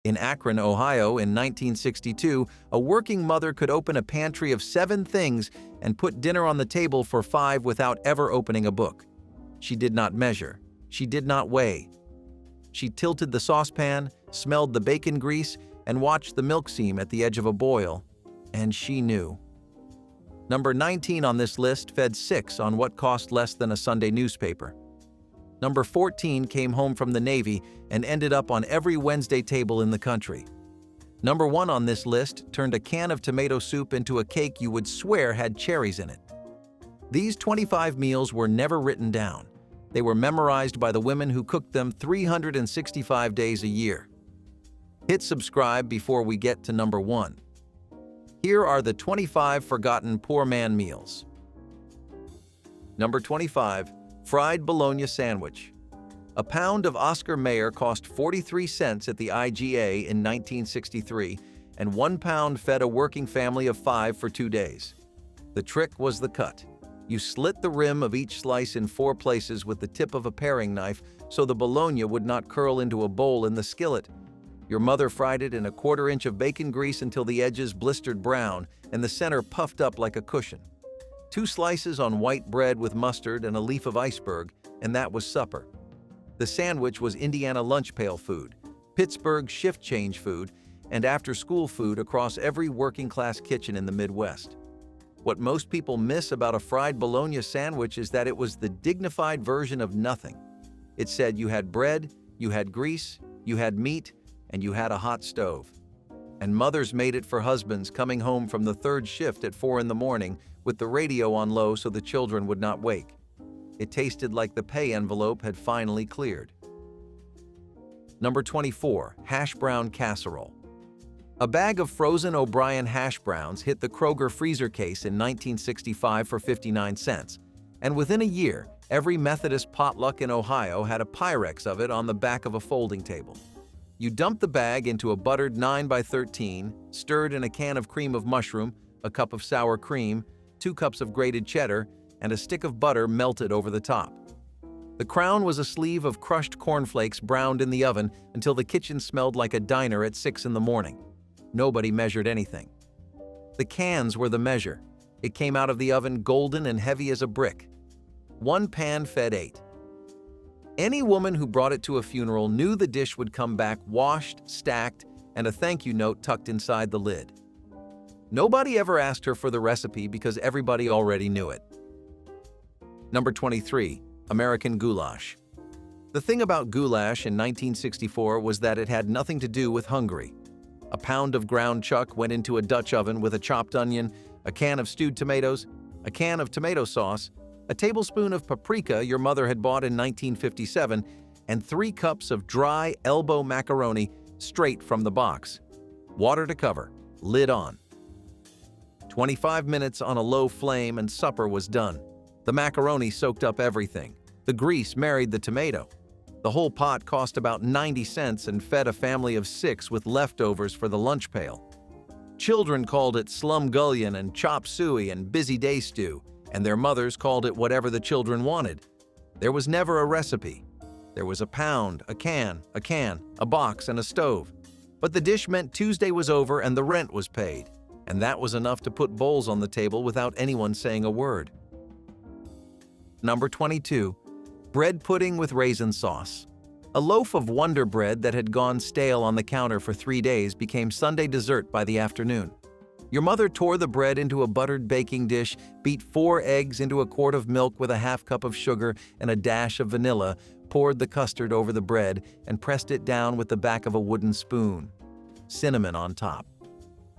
In Akron, Ohio, in 1962, a working mother could open a pantry of 7 things and put dinner on the table for 5 without ever opening a book. She did not measure. She did not weigh. She tilted the saucepan, smelled the bacon grease, and watched the milk seam at the edge of a boil. And she knew. Number 19 on this list fed 6 on what cost less than a Sunday newspaper. Number 14 came home from the Navy and ended up on every Wednesday table in the country. Number 1 on this list turned a can of tomato soup into a cake you would swear had cherries in it. These 25 meals were never written down. They were memorized by the women who cooked them 365 days a year. Hit subscribe before we get to number 1. Here are the 25 forgotten poor man meals. Number 25. Fried bologna sandwich. A pound of Oscar Mayer cost 43 cents at the IGA in 1963, and 1 pound fed a working family of 5 for 2 days. The trick was the cut. You slit the rim of each slice in 4 places with the tip of a paring knife so the bologna would not curl into a bowl in the skillet. Your mother fried it in a 1/4 inch of bacon grease until the edges blistered brown and the center puffed up like a cushion. 2 slices on white bread with mustard and a leaf of iceberg, and that was supper. The sandwich was Indiana lunch pail food, Pittsburgh shift change food, and after-school food across every working-class kitchen in the Midwest. What most people miss about a fried bologna sandwich is that it was the dignified version of nothing. It said you had bread, you had grease, you had meat, and you had a hot stove. And mothers made it for husbands coming home from the 3rd shift at 4 in the morning with the radio on low so the children would not wake. It tasted like the pay envelope had finally cleared. Number 24. Hash brown casserole. A bag of frozen O'Brien hash browns hit the Kroger freezer case in 1965 for 59 cents, and within a year, every Methodist potluck in Ohio had a Pyrex of it on the back of a folding table. You dump the bag into a buttered 9x13, stirred in a can of cream of mushroom, a cup of sour cream, 2 cups of grated cheddar, and a stick of butter melted over the top. The crown was a sleeve of crushed cornflakes browned in the oven until the kitchen smelled like a diner at 6 in the morning. Nobody measured anything. The cans were the measure. It came out of the oven golden and heavy as a brick. 1 pan fed 8. Any woman who brought it to a funeral knew the dish would come back washed, stacked, and a thank you note tucked inside the lid. Nobody ever asked her for the recipe because everybody already knew it. Number 23. American goulash. The thing about goulash in 1964 was that it had nothing to do with Hungary. A pound of ground chuck went into a Dutch oven with a chopped onion, a can of stewed tomatoes, a can of tomato sauce, a tablespoon of paprika your mother had bought in 1957, and 3 cups of dry elbow macaroni straight from the box. Water to cover, lid on. 25 minutes on a low flame and supper was done. The macaroni soaked up everything. The grease married the tomato. The whole pot cost about 90 cents and fed a family of 6 with leftovers for the lunch pail. Children called it slumgullion and chop suey and busy day stew, and their mothers called it whatever the children wanted. There was never a recipe. There was a pound, a can, a box, and a stove. But the dish meant Tuesday was over and the rent was paid, and that was enough to put bowls on the table without anyone saying a word. Number 22. Bread pudding with raisin sauce. A loaf of Wonder Bread that had gone stale on the counter for 3 days became Sunday dessert by the afternoon. Your mother tore the bread into a buttered baking dish, beat 4 eggs into a quart of milk with a half cup of sugar and a dash of vanilla, poured the custard over the bread, and pressed it down with the back of a wooden spoon. Cinnamon on top.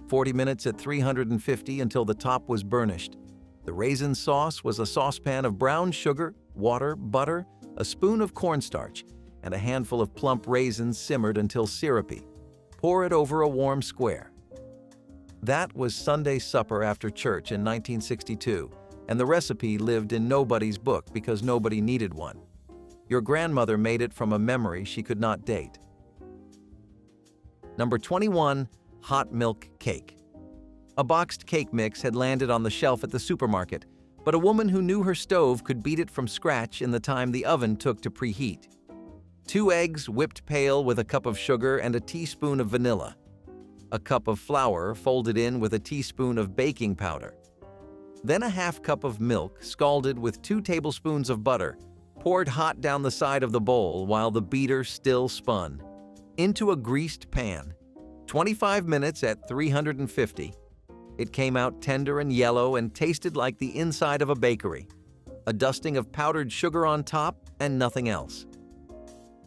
40 minutes at 350 until the top was burnished. The raisin sauce was a saucepan of brown sugar, water, butter, a spoon of cornstarch, and a handful of plump raisins simmered until syrupy. Pour it over a warm square. That was Sunday supper after church in 1962, and the recipe lived in nobody's book because nobody needed one. Your grandmother made it from a memory she could not date. Number 21. Hot milk cake. A boxed cake mix had landed on the shelf at the supermarket, but a woman who knew her stove could beat it from scratch in the time the oven took to preheat. 2 eggs whipped pale with a cup of sugar and a teaspoon of vanilla. A cup of flour folded in with a teaspoon of baking powder. Then a half cup of milk scalded with 2 tablespoons of butter, poured hot down the side of the bowl while the beater still spun. Into a greased pan. 25 minutes at 350. It came out tender and yellow and tasted like the inside of a bakery. A dusting of powdered sugar on top and nothing else.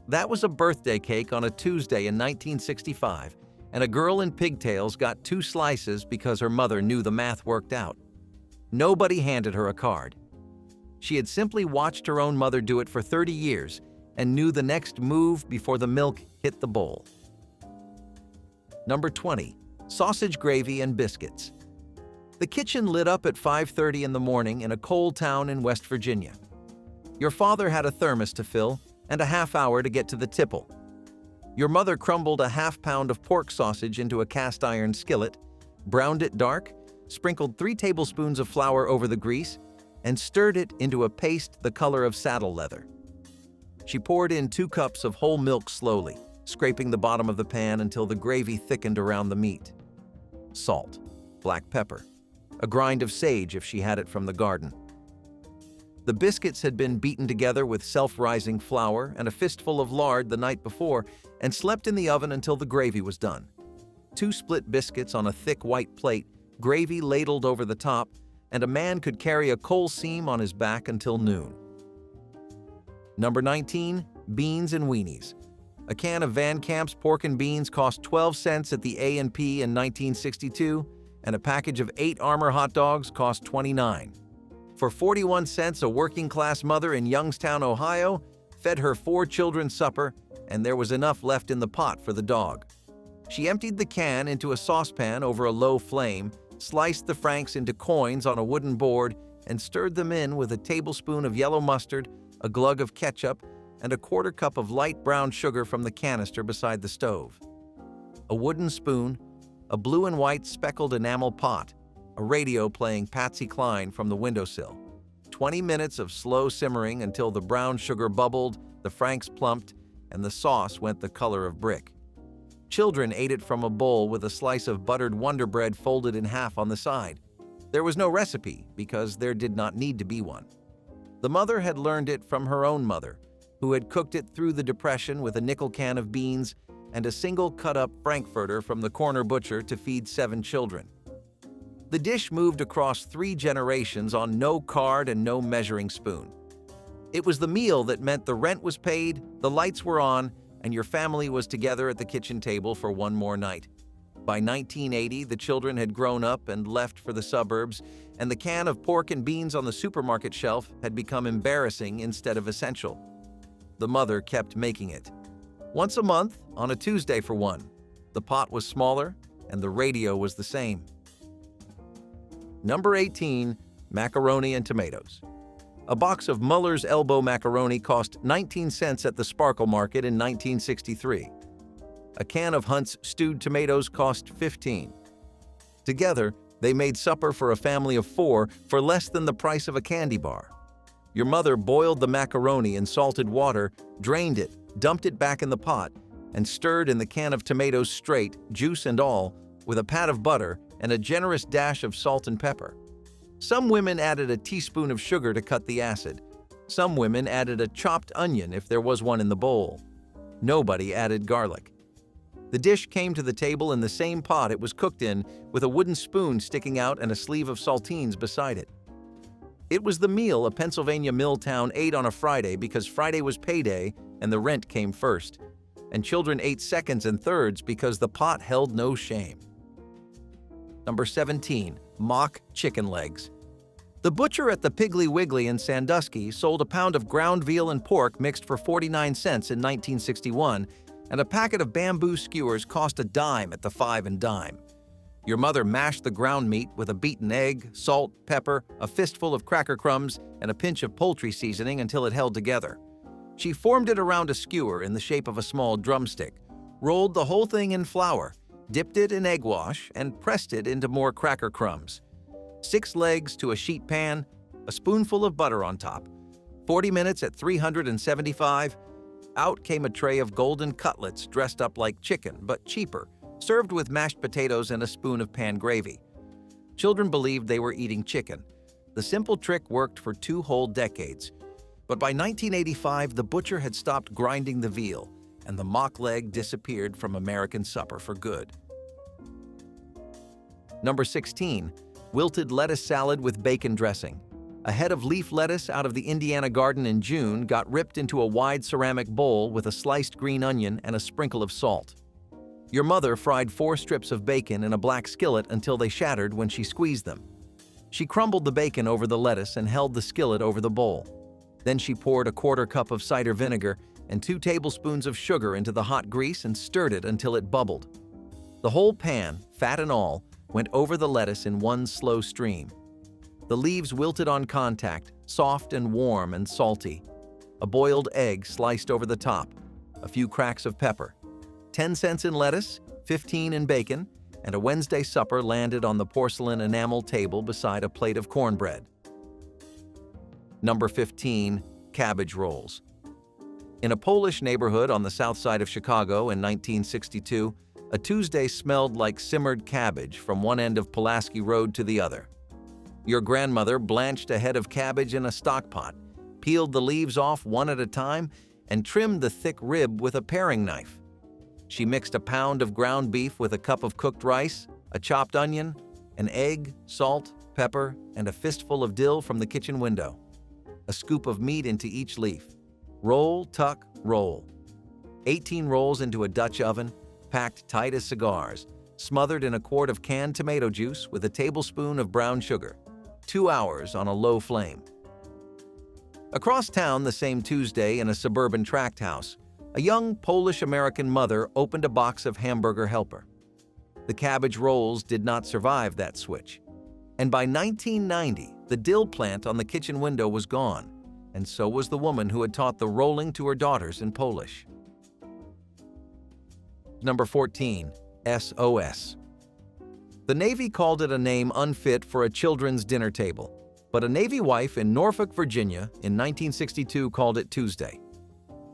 That was a birthday cake on a Tuesday in 1965, and a girl in pigtails got 2 slices because her mother knew the math worked out. Nobody handed her a card. She had simply watched her own mother do it for 30 years and knew the next move before the milk hit the bowl. Number 20. Sausage gravy and biscuits. The kitchen lit up at 5:30 in the morning in a coal town in West Virginia. Your father had a thermos to fill and a half hour to get to the tipple. Your mother crumbled a half pound of pork sausage into a cast iron skillet, browned it dark, sprinkled 3 tablespoons of flour over the grease, and stirred it into a paste the color of saddle leather. She poured in 2 cups of whole milk slowly, scraping the bottom of the pan until the gravy thickened around the meat. Salt, black pepper, a grind of sage if she had it from the garden. The biscuits had been beaten together with self-rising flour and a fistful of lard the night before and slept in the oven until the gravy was done. 2 split biscuits on a thick white plate, gravy ladled over the top, and a man could carry a coal seam on his back until noon. Number 19. Beans and weenies. A can of Van Camp's pork and beans cost 12 cents at the A&P in 1962, and a package of 8 Armour hot dogs cost 29. For 41 cents, a working-class mother in Youngstown, Ohio, fed her 4 children supper, and there was enough left in the pot for the dog. She emptied the can into a saucepan over a low flame, sliced the francs into coins on a wooden board, and stirred them in with a tablespoon of yellow mustard, a glug of ketchup, and a 1/4 cup of light brown sugar from the canister beside the stove. A wooden spoon, a blue and white speckled enamel pot, a radio playing Patsy Cline from the windowsill. 20 minutes of slow simmering until the brown sugar bubbled, the franks plumped, and the sauce went the color of brick. Children ate it from a bowl with a slice of buttered Wonder Bread folded in half on the side. There was no recipe because there did not need to be one. The mother had learned it from her own mother, who had cooked it through the Depression with a nickel can of beans and a single cut-up frankfurter from the corner butcher to feed 7 children. The dish moved across 3 generations on no card and no measuring spoon. It was the meal that meant the rent was paid, the lights were on, and your family was together at the kitchen table for one more night. By 1980, the children had grown up and left for the suburbs, and the can of pork and beans on the supermarket shelf had become embarrassing instead of essential. The mother kept making it. Once a month, on a Tuesday for one. The pot was smaller, and the radio was the same. Number 18. Macaroni and tomatoes. A box of Muller's Elbow macaroni cost 19 cents at the Sparkle Market in 1963. A can of Hunt's stewed tomatoes cost 15. Together, they made supper for a family of 4 for less than the price of a candy bar. Your mother boiled the macaroni in salted water, drained it, dumped it back in the pot, and stirred in the can of tomatoes straight, juice and all, with a pat of butter and a generous dash of salt and pepper. Some women added a teaspoon of sugar to cut the acid. Some women added a chopped onion if there was one in the bowl. Nobody added garlic. The dish came to the table in the same pot it was cooked in, with a wooden spoon sticking out and a sleeve of saltines beside it. It was the meal a Pennsylvania mill town ate on a Friday because Friday was payday and the rent came first, and children ate seconds and thirds because the pot held no shame. Number 17. Mock chicken legs. The butcher at the Piggly Wiggly in Sandusky sold a pound of ground veal and pork mixed for 49 cents in 1961, and a packet of bamboo skewers cost a dime at the 5 and dime. Your mother mashed the ground meat with a beaten egg, salt, pepper, a fistful of cracker crumbs, and a pinch of poultry seasoning until it held together. She formed it around a skewer in the shape of a small drumstick, rolled the whole thing in flour, dipped it in egg wash, and pressed it into more cracker crumbs. 6 legs to a sheet pan, a spoonful of butter on top. 40 minutes at 375. Out came a tray of golden cutlets dressed up like chicken, but cheaper, served with mashed potatoes and a spoon of pan gravy. Children believed they were eating chicken. The simple trick worked for 2 whole decades. But by 1985, the butcher had stopped grinding the veal, and the mock leg disappeared from American supper for good. Number 16. Wilted lettuce salad with bacon dressing. A head of leaf lettuce out of the Indiana garden in June got ripped into a wide ceramic bowl with a sliced green onion and a sprinkle of salt. Your mother fried 4 strips of bacon in a black skillet until they shattered when she squeezed them. She crumbled the bacon over the lettuce and held the skillet over the bowl. Then she poured a 1/4 cup of cider vinegar and 2 tablespoons of sugar into the hot grease and stirred it until it bubbled. The whole pan, fat and all, went over the lettuce in one slow stream. The leaves wilted on contact, soft and warm and salty. A boiled egg sliced over the top, a few cracks of pepper. 10 cents in lettuce, 15 in bacon, and a Wednesday supper landed on the porcelain enamel table beside a plate of cornbread. Number 15. Cabbage rolls. In a Polish neighborhood on the south side of Chicago in 1962, a Tuesday smelled like simmered cabbage from one end of Pulaski Road to the other. Your grandmother blanched a head of cabbage in a stock pot, peeled the leaves off one at a time, and trimmed the thick rib with a paring knife. She mixed a pound of ground beef with a cup of cooked rice, a chopped onion, an egg, salt, pepper, and a fistful of dill from the kitchen window. A scoop of meat into each leaf. Roll, tuck, roll. 18 rolls into a Dutch oven, packed tight as cigars, smothered in a quart of canned tomato juice with a tablespoon of brown sugar. 2 hours on a low flame. Across town the same Tuesday in a suburban tract house, a young Polish-American mother opened a box of Hamburger Helper. The cabbage rolls did not survive that switch. And by 1990, the dill plant on the kitchen window was gone, and so was the woman who had taught the rolling to her daughters in Polish. Number 14. SOS. The Navy called it a name unfit for a children's dinner table, but a Navy wife in Norfolk, Virginia, in 1962 called it Tuesday.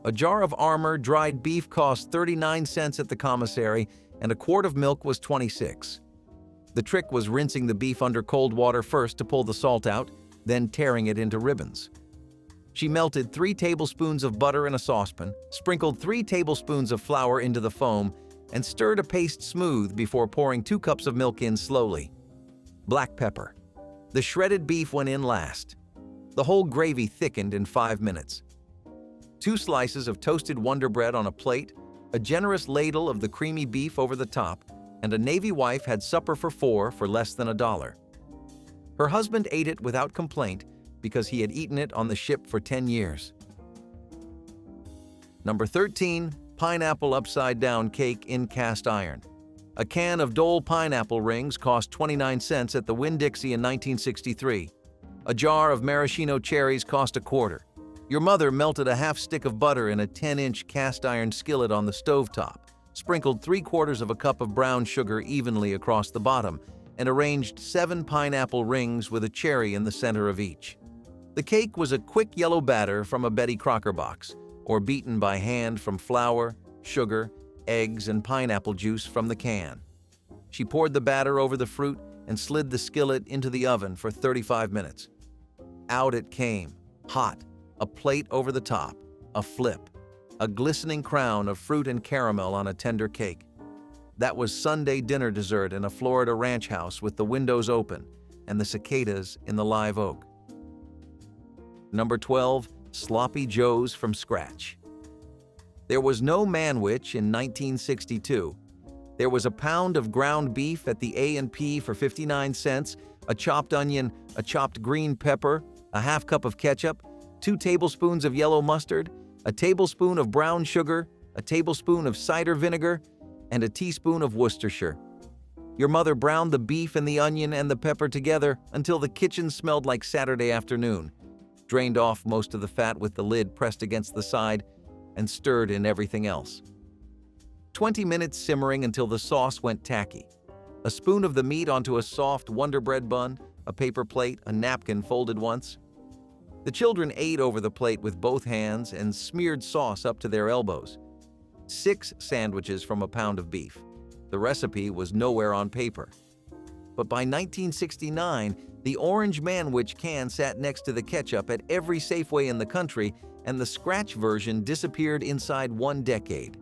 A jar of Armour dried beef cost 39 cents at the commissary, and a quart of milk was 26. The trick was rinsing the beef under cold water first to pull the salt out, then tearing it into ribbons. She melted 3 tablespoons of butter in a saucepan, sprinkled 3 tablespoons of flour into the foam, and stirred a paste smooth before pouring 2 cups of milk in slowly. Black pepper. The shredded beef went in last. The whole gravy thickened in 5 minutes. 2 slices of toasted Wonder Bread on a plate, a generous ladle of the creamy beef over the top, and a Navy wife had supper for 4 for less than $1. Her husband ate it without complaint because he had eaten it on the ship for 10 years. Number 13. Pineapple upside-down cake in cast iron. A can of Dole pineapple rings cost 29 cents at the Winn-Dixie in 1963. A jar of maraschino cherries cost a quarter. Your mother melted a half stick of butter in a 10-inch cast iron skillet on the stovetop, sprinkled 3/4 of a cup of brown sugar evenly across the bottom, and arranged 7 pineapple rings with a cherry in the center of each. The cake was a quick yellow batter from a Betty Crocker box, or beaten by hand from flour, sugar, eggs, and pineapple juice from the can. She poured the batter over the fruit and slid the skillet into the oven for 35 minutes. Out it came, hot, a plate over the top, a flip, a glistening crown of fruit and caramel on a tender cake. That was Sunday dinner dessert in a Florida ranch house with the windows open and the cicadas in the live oak. Number 12. Sloppy Joes from scratch. There was no manwich in 1962. There was a pound of ground beef at the A&P for 59 cents, a chopped onion, a chopped green pepper, a half cup of ketchup, 2 tablespoons of yellow mustard, a tablespoon of brown sugar, a tablespoon of cider vinegar, and a teaspoon of Worcestershire. Your mother browned the beef and the onion and the pepper together until the kitchen smelled like Saturday afternoon, drained off most of the fat with the lid pressed against the side, and stirred in everything else. 20 minutes simmering until the sauce went tacky. A spoon of the meat onto a soft Wonder Bread bun, a paper plate, a napkin folded once. The children ate over the plate with both hands and smeared sauce up to their elbows. 6 sandwiches from a pound of beef. The recipe was nowhere on paper. But by 1969, the orange manwich can sat next to the ketchup at every Safeway in the country, and the scratch version disappeared inside 1 decade.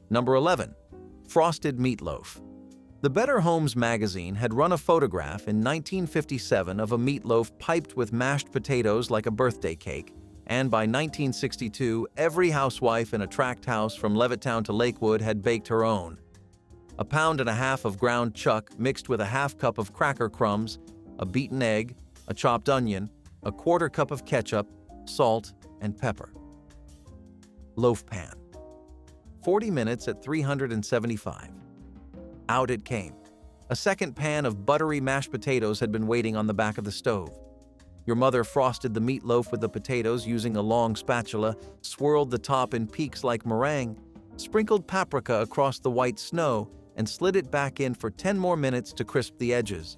Number 11. Frosted meatloaf. The Better Homes magazine had run a photograph in 1957 of a meatloaf piped with mashed potatoes like a birthday cake, and by 1962, every housewife in a tract house from Levittown to Lakewood had baked her own. 1.5 pounds of ground chuck mixed with a 1/2 cup of cracker crumbs, a beaten egg, a chopped onion, a 1/4 cup of ketchup, salt, and pepper. Loaf pan. 40 minutes at 375. Out it came. A second pan of buttery mashed potatoes had been waiting on the back of the stove. Your mother frosted the meatloaf with the potatoes using a long spatula, swirled the top in peaks like meringue, sprinkled paprika across the white snow, and slid it back in for 10 more minutes to crisp the edges.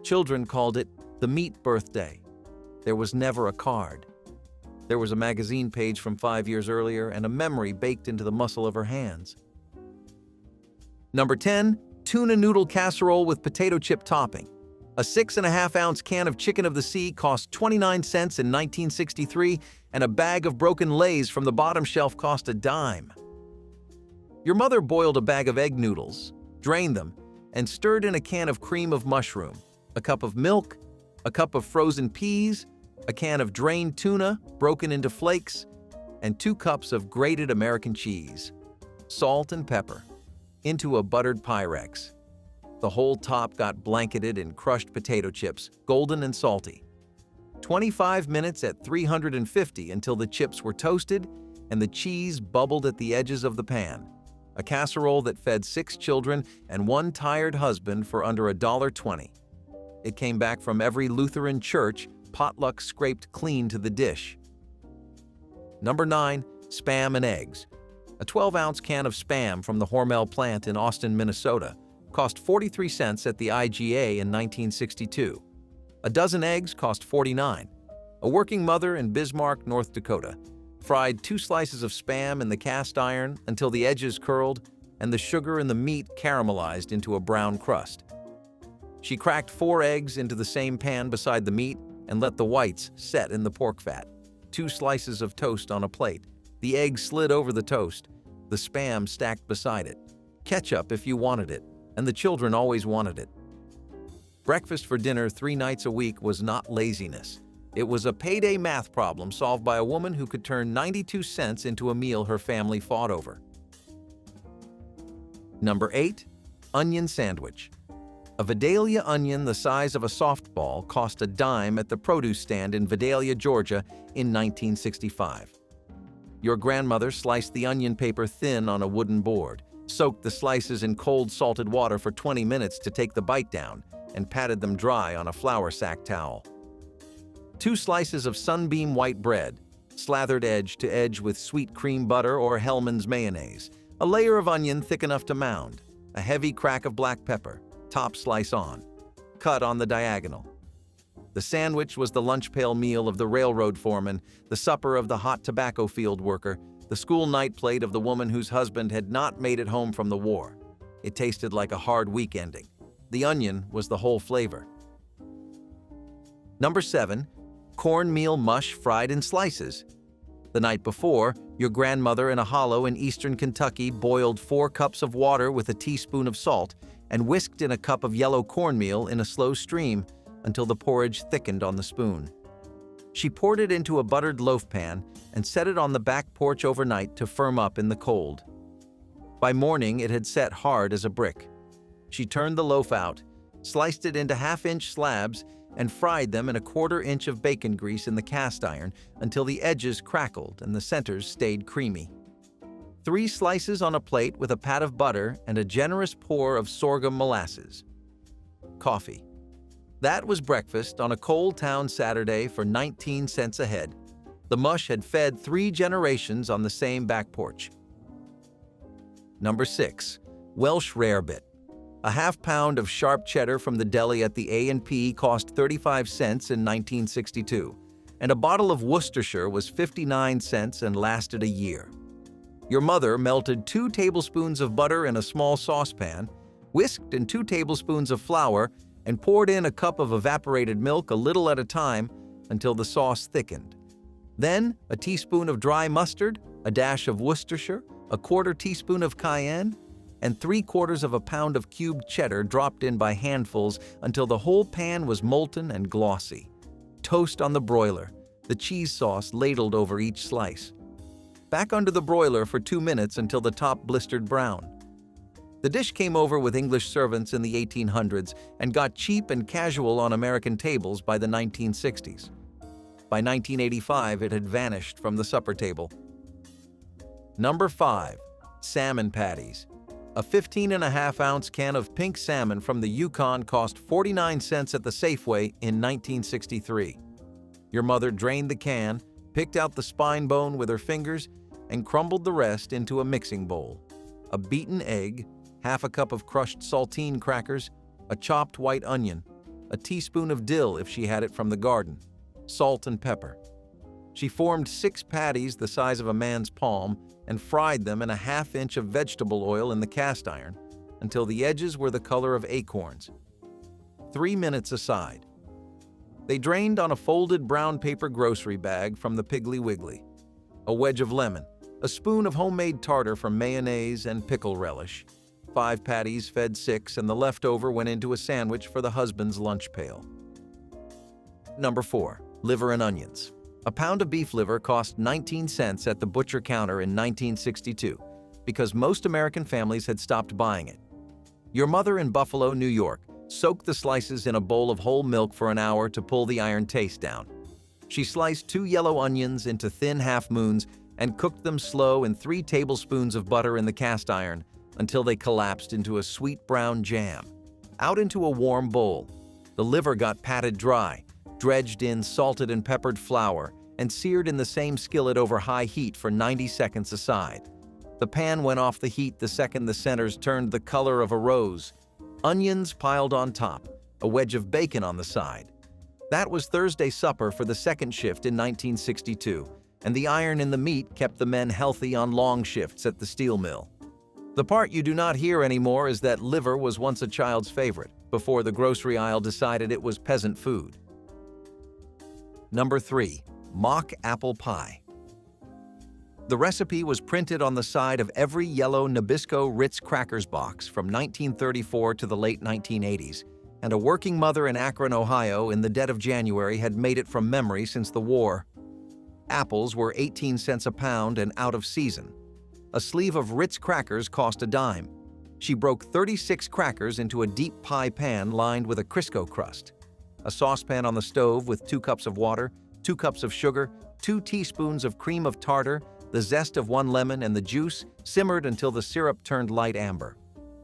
Children called it the meat birthday. There was never a card. There was a magazine page from 5 years earlier and a memory baked into the muscle of her hands. Number 10. Tuna noodle casserole with potato chip topping. A 6.5-ounce can of chicken of the sea cost 29 cents in 1963, and a bag of broken Lay's from the bottom shelf cost a dime. Your mother boiled a bag of egg noodles, drained them, and stirred in a can of cream of mushroom, a cup of milk, a cup of frozen peas, a can of drained tuna broken into flakes, and 2 cups of grated American cheese, salt and pepper, into a buttered Pyrex. The whole top got blanketed in crushed potato chips, golden and salty. 25 minutes at 350 until the chips were toasted and the cheese bubbled at the edges of the pan. A casserole that fed 6 children and 1 tired husband for under $1.20. It came back from every Lutheran church, potluck scraped clean to the dish. Number 9. Spam and eggs. A 12-ounce can of Spam from the Hormel plant in Austin, Minnesota, cost 43 cents at the IGA in 1962. A dozen eggs cost 49. A working mother in Bismarck, North Dakota, fried 2 slices of Spam in the cast iron until the edges curled and the sugar in the meat caramelized into a brown crust. She cracked 4 eggs into the same pan beside the meat and let the whites set in the pork fat. 2 slices of toast on a plate. The egg slid over the toast, the Spam stacked beside it. Ketchup if you wanted it, and the children always wanted it. Breakfast for dinner 3 nights a week was not laziness. It was a payday math problem solved by a woman who could turn 92 cents into a meal her family fought over. Number 8. Onion sandwich. A Vidalia onion the size of a softball cost a dime at the produce stand in Vidalia, Georgia in 1965. Your grandmother sliced the onion paper thin on a wooden board, soaked the slices in cold salted water for 20 minutes to take the bite down, and patted them dry on a flour sack towel. 2 slices of Sunbeam white bread, slathered edge to edge with sweet cream butter or Hellmann's mayonnaise, a layer of onion thick enough to mound, a heavy crack of black pepper, top slice on, cut on the diagonal. The sandwich was the lunch pail meal of the railroad foreman, the supper of the hot tobacco field worker, the school night plate of the woman whose husband had not made it home from the war. It tasted like a hard week ending. The onion was the whole flavor. Number 7. Cornmeal mush fried in slices. The night before, your grandmother in a hollow in eastern Kentucky boiled 4 cups of water with a teaspoon of salt and whisked in a cup of yellow cornmeal in a slow stream until the porridge thickened on the spoon. She poured it into a buttered loaf pan and set it on the back porch overnight to firm up in the cold. By morning, it had set hard as a brick. She turned the loaf out, sliced it into 1/2-inch slabs, and fried them in a 1/4 inch of bacon grease in the cast iron until the edges crackled and the centers stayed creamy. 3 slices on a plate with a pat of butter and a generous pour of sorghum molasses. Coffee. That was breakfast on a cold town Saturday for 19 cents a head. The mush had fed 3 generations on the same back porch. Number 6. Welsh rarebit. A half pound of sharp cheddar from the deli at the A&P cost 35 cents in 1962, and a bottle of Worcestershire was 59 cents and lasted a year. Your mother melted 2 tablespoons of butter in a small saucepan, whisked in 2 tablespoons of flour, and poured in a cup of evaporated milk a little at a time until the sauce thickened. Then, a teaspoon of dry mustard, a dash of Worcestershire, a quarter teaspoon of cayenne, and 3/4 of a pound of cubed cheddar dropped in by handfuls until the whole pan was molten and glossy. Toast on the broiler, the cheese sauce ladled over each slice. Back under the broiler for 2 minutes until the top blistered brown. The dish came over with English servants in the 1800s and got cheap and casual on American tables by the 1960s. By 1985, it had vanished from the supper table. Number 5. Salmon patties. A 15.5-ounce can of pink salmon from the Yukon cost 49 cents at the Safeway in 1963. Your mother drained the can, picked out the spine bone with her fingers, and crumbled the rest into a mixing bowl. A beaten egg, half a cup of crushed saltine crackers, a chopped white onion, a teaspoon of dill if she had it from the garden, salt and pepper. She formed 6 patties the size of a man's palm and fried them in a half-inch of vegetable oil in the cast iron until the edges were the color of acorns. 3 minutes aside. They drained on a folded brown paper grocery bag from the Piggly Wiggly. A wedge of lemon, a spoon of homemade tartar from mayonnaise and pickle relish. 5 patties fed 6, and the leftover went into a sandwich for the husband's lunch pail. Number 4. Liver and onions. A pound of beef liver cost 19 cents at the butcher counter in 1962 because most American families had stopped buying it. Your mother in Buffalo, New York, soaked the slices in a bowl of whole milk for an hour to pull the iron taste down. She sliced 2 yellow onions into thin half-moons and cooked them slow in 3 tablespoons of butter in the cast iron until they collapsed into a sweet brown jam. Out into a warm bowl. The liver got patted dry, dredged in salted and peppered flour, and seared in the same skillet over high heat for 90 seconds aside. The pan went off the heat the second the centers turned the color of a rose. Onions piled on top, a wedge of bacon on the side. That was Thursday supper for the second shift in 1962, and the iron in the meat kept the men healthy on long shifts at the steel mill. The part you do not hear anymore is that liver was once a child's favorite, before the grocery aisle decided it was peasant food. Number 3. Mock apple pie. The recipe was printed on the side of every yellow Nabisco Ritz crackers box from 1934 to the late 1980s, and a working mother in Akron, Ohio, in the dead of January had made it from memory since the war. Apples were 18 cents a pound and out of season. A sleeve of Ritz crackers cost a dime. She broke 36 crackers into a deep pie pan lined with a Crisco crust. A saucepan on the stove with 2 cups of water, 2 cups of sugar, 2 teaspoons of cream of tartar, the zest of 1 lemon, and the juice simmered until the syrup turned light amber.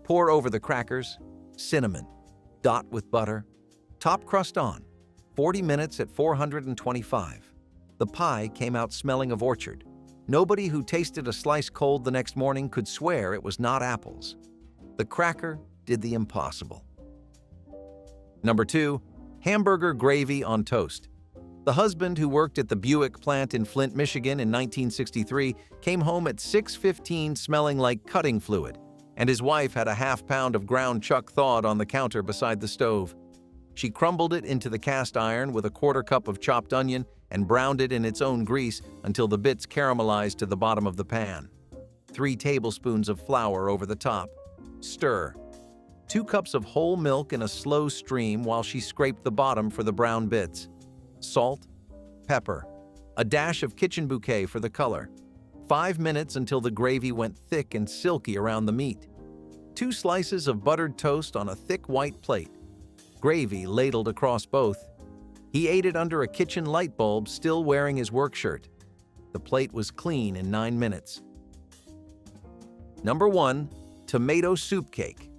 Pour over the crackers, cinnamon, dot with butter, top crust on. 40 minutes at 425. The pie came out smelling of orchard. Nobody who tasted a slice cold the next morning could swear it was not apples. The cracker did the impossible. Number 2. Hamburger gravy on toast. The husband who worked at the Buick plant in Flint, Michigan in 1963 came home at 6:15 smelling like cutting fluid, and his wife had a half pound of ground chuck thawed on the counter beside the stove. She crumbled it into the cast iron with a 1/4 cup of chopped onion and browned it in its own grease until the bits caramelized to the bottom of the pan. 3 tablespoons of flour over the top. Stir. 2 cups of whole milk in a slow stream while she scraped the bottom for the brown bits. Salt, pepper, a dash of kitchen bouquet for the color. 5 minutes until the gravy went thick and silky around the meat. 2 slices of buttered toast on a thick white plate. Gravy ladled across both. He ate it under a kitchen light bulb, still wearing his work shirt. The plate was clean in 9 minutes. Number 1. Tomato soup cake.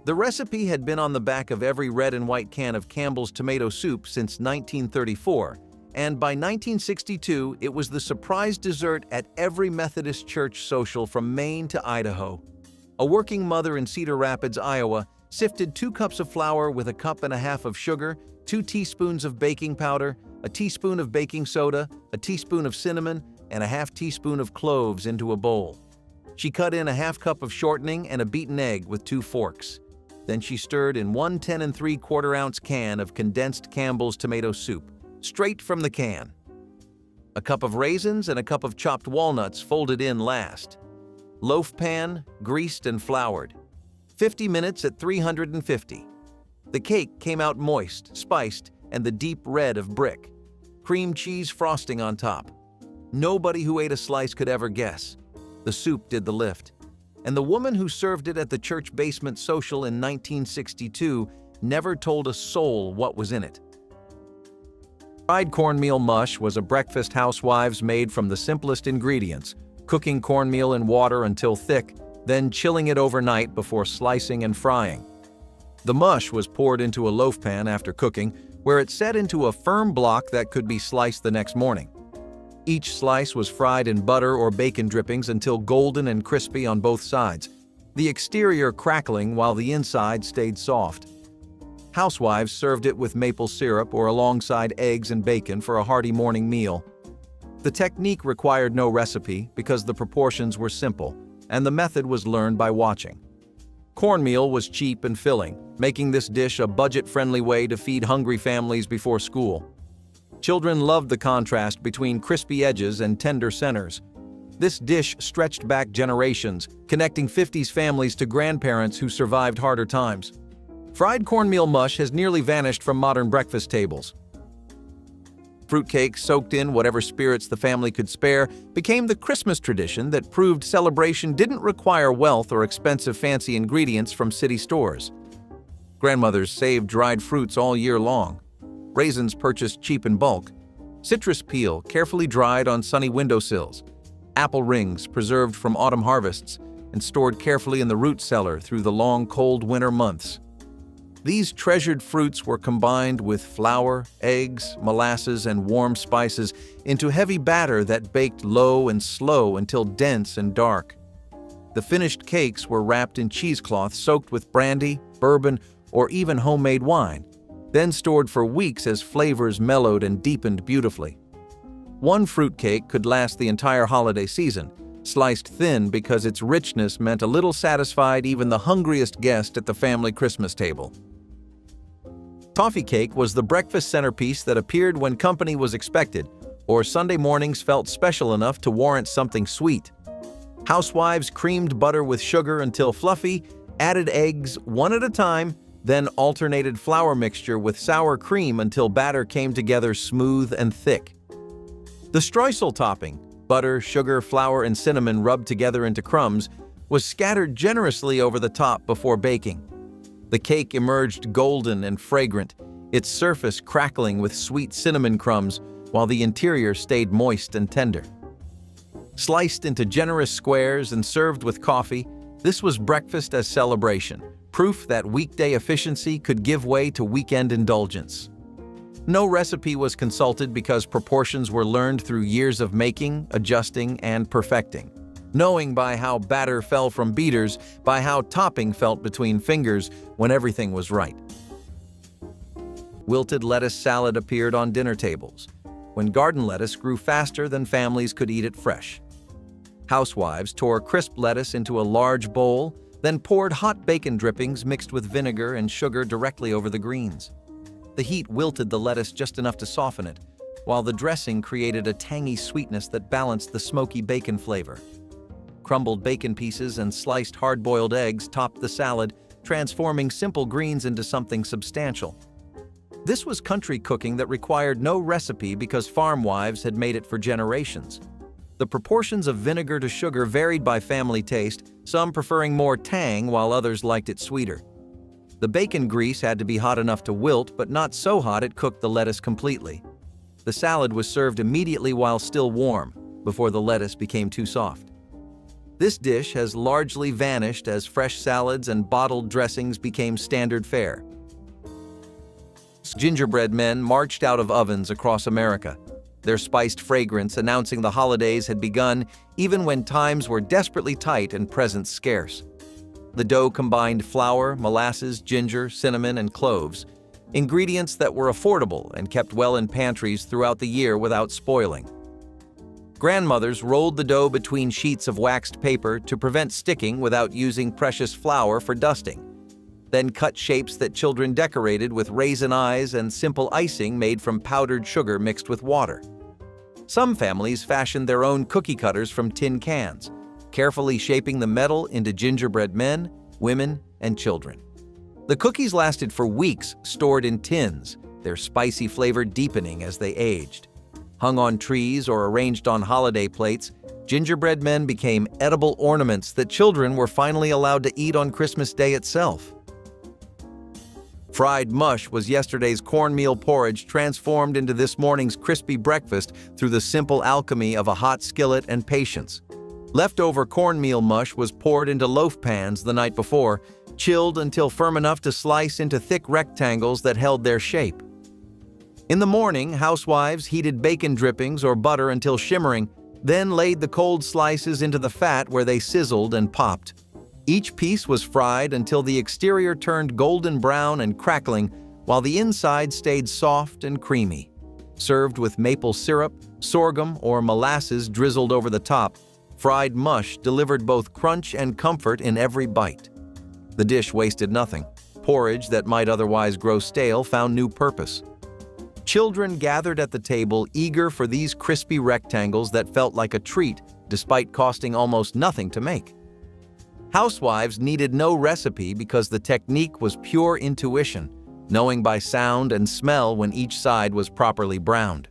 The recipe had been on the back of every red and white can of Campbell's tomato soup since 1934, and by 1962 it was the surprise dessert at every Methodist church social from Maine to Idaho. A working mother in Cedar Rapids, Iowa, sifted 2 cups of flour with 1.5 cups of sugar, 2 teaspoons of baking powder, a teaspoon of baking soda, a teaspoon of cinnamon, and a half teaspoon of cloves into a bowl. She cut in a half cup of shortening and a beaten egg with 2 forks. Then she stirred in 1 10 3/4 ounce can of condensed Campbell's tomato soup, straight from the can. A cup of raisins and a cup of chopped walnuts folded in last. Loaf pan, greased and floured. 50 minutes at 350. The cake came out moist, spiced, and the deep red of brick. Cream cheese frosting on top. Nobody who ate a slice could ever guess. The soup did the lift. And the woman who served it at the church basement social in 1962 never told a soul what was in it. Fried cornmeal mush was a breakfast Housewives made from the simplest ingredients, cooking cornmeal in water until thick, then chilling it overnight before slicing and frying. The mush was poured into a loaf pan after cooking, where it set into a firm block that could be sliced the next morning. Each slice was fried in butter or bacon drippings until golden and crispy on both sides, the exterior crackling while the inside stayed soft. Housewives served it with maple syrup or alongside eggs and bacon for a hearty morning meal. The technique required no recipe because the proportions were simple, and the method was learned by watching. Cornmeal was cheap and filling, making this dish a budget-friendly way to feed hungry families before school. Children loved the contrast between crispy edges and tender centers. This dish stretched back generations, connecting 50s families to grandparents who survived harder times. Fried cornmeal mush has nearly vanished from modern breakfast tables. Fruitcake, soaked in whatever spirits the family could spare, became the Christmas tradition that proved celebration didn't require wealth or expensive fancy ingredients from city stores. Grandmothers saved dried fruits all year long. Raisins purchased cheap in bulk. Citrus peel carefully dried on sunny windowsills. Apple rings preserved from autumn harvests and stored carefully in the root cellar through the long, cold winter months. These treasured fruits were combined with flour, eggs, molasses, and warm spices into heavy batter that baked low and slow until dense and dark. The finished cakes were wrapped in cheesecloth soaked with brandy, bourbon, or even homemade wine, then stored for weeks as flavors mellowed and deepened beautifully. One fruitcake could last the entire holiday season, sliced thin because its richness meant a little satisfied even the hungriest guest at the family Christmas table. Toffee cake was the breakfast centerpiece that appeared when company was expected, or Sunday mornings felt special enough to warrant something sweet. Housewives creamed butter with sugar until fluffy, added eggs one at a time, then alternated flour mixture with sour cream until batter came together smooth and thick. The streusel topping, butter, sugar, flour, and cinnamon rubbed together into crumbs, was scattered generously over the top before baking. The cake emerged golden and fragrant, its surface crackling with sweet cinnamon crumbs while the interior stayed moist and tender. Sliced into generous squares and served with coffee, this was breakfast as celebration, proof that weekday efficiency could give way to weekend indulgence. No recipe was consulted because proportions were learned through years of making, adjusting, and perfecting. Knowing by how batter fell from beaters, by how topping felt between fingers when everything was right. Wilted lettuce salad appeared on dinner tables, when garden lettuce grew faster than families could eat it fresh. Housewives tore crisp lettuce into a large bowl, then poured hot bacon drippings mixed with vinegar and sugar directly over the greens. The heat wilted the lettuce just enough to soften it, while the dressing created a tangy sweetness that balanced the smoky bacon flavor. Crumbled bacon pieces and sliced hard-boiled eggs topped the salad, transforming simple greens into something substantial. This was country cooking that required no recipe because farm wives had made it for generations. The proportions of vinegar to sugar varied by family taste, some preferring more tang while others liked it sweeter. The bacon grease had to be hot enough to wilt, but not so hot it cooked the lettuce completely. The salad was served immediately while still warm, before the lettuce became too soft. This dish has largely vanished as fresh salads and bottled dressings became standard fare. Gingerbread men marched out of ovens across America, their spiced fragrance announcing the holidays had begun even when times were desperately tight and presents scarce. The dough combined flour, molasses, ginger, cinnamon, and cloves, ingredients that were affordable and kept well in pantries throughout the year without spoiling. Grandmothers rolled the dough between sheets of waxed paper to prevent sticking without using precious flour for dusting, then cut shapes that children decorated with raisin eyes and simple icing made from powdered sugar mixed with water. Some families fashioned their own cookie cutters from tin cans, carefully shaping the metal into gingerbread men, women, and children. The cookies lasted for weeks, stored in tins, their spicy flavor deepening as they aged. Hung on trees or arranged on holiday plates, gingerbread men became edible ornaments that children were finally allowed to eat on Christmas Day itself. Fried mush was yesterday's cornmeal porridge transformed into this morning's crispy breakfast through the simple alchemy of a hot skillet and patience. Leftover cornmeal mush was poured into loaf pans the night before, chilled until firm enough to slice into thick rectangles that held their shape. In the morning, housewives heated bacon drippings or butter until shimmering, then laid the cold slices into the fat where they sizzled and popped. Each piece was fried until the exterior turned golden brown and crackling, while the inside stayed soft and creamy. Served with maple syrup, sorghum, or molasses drizzled over the top, fried mush delivered both crunch and comfort in every bite. The dish wasted nothing. Porridge that might otherwise grow stale found new purpose. Children gathered at the table eager for these crispy rectangles that felt like a treat despite costing almost nothing to make. Housewives needed no recipe because the technique was pure intuition, knowing by sound and smell when each side was properly browned.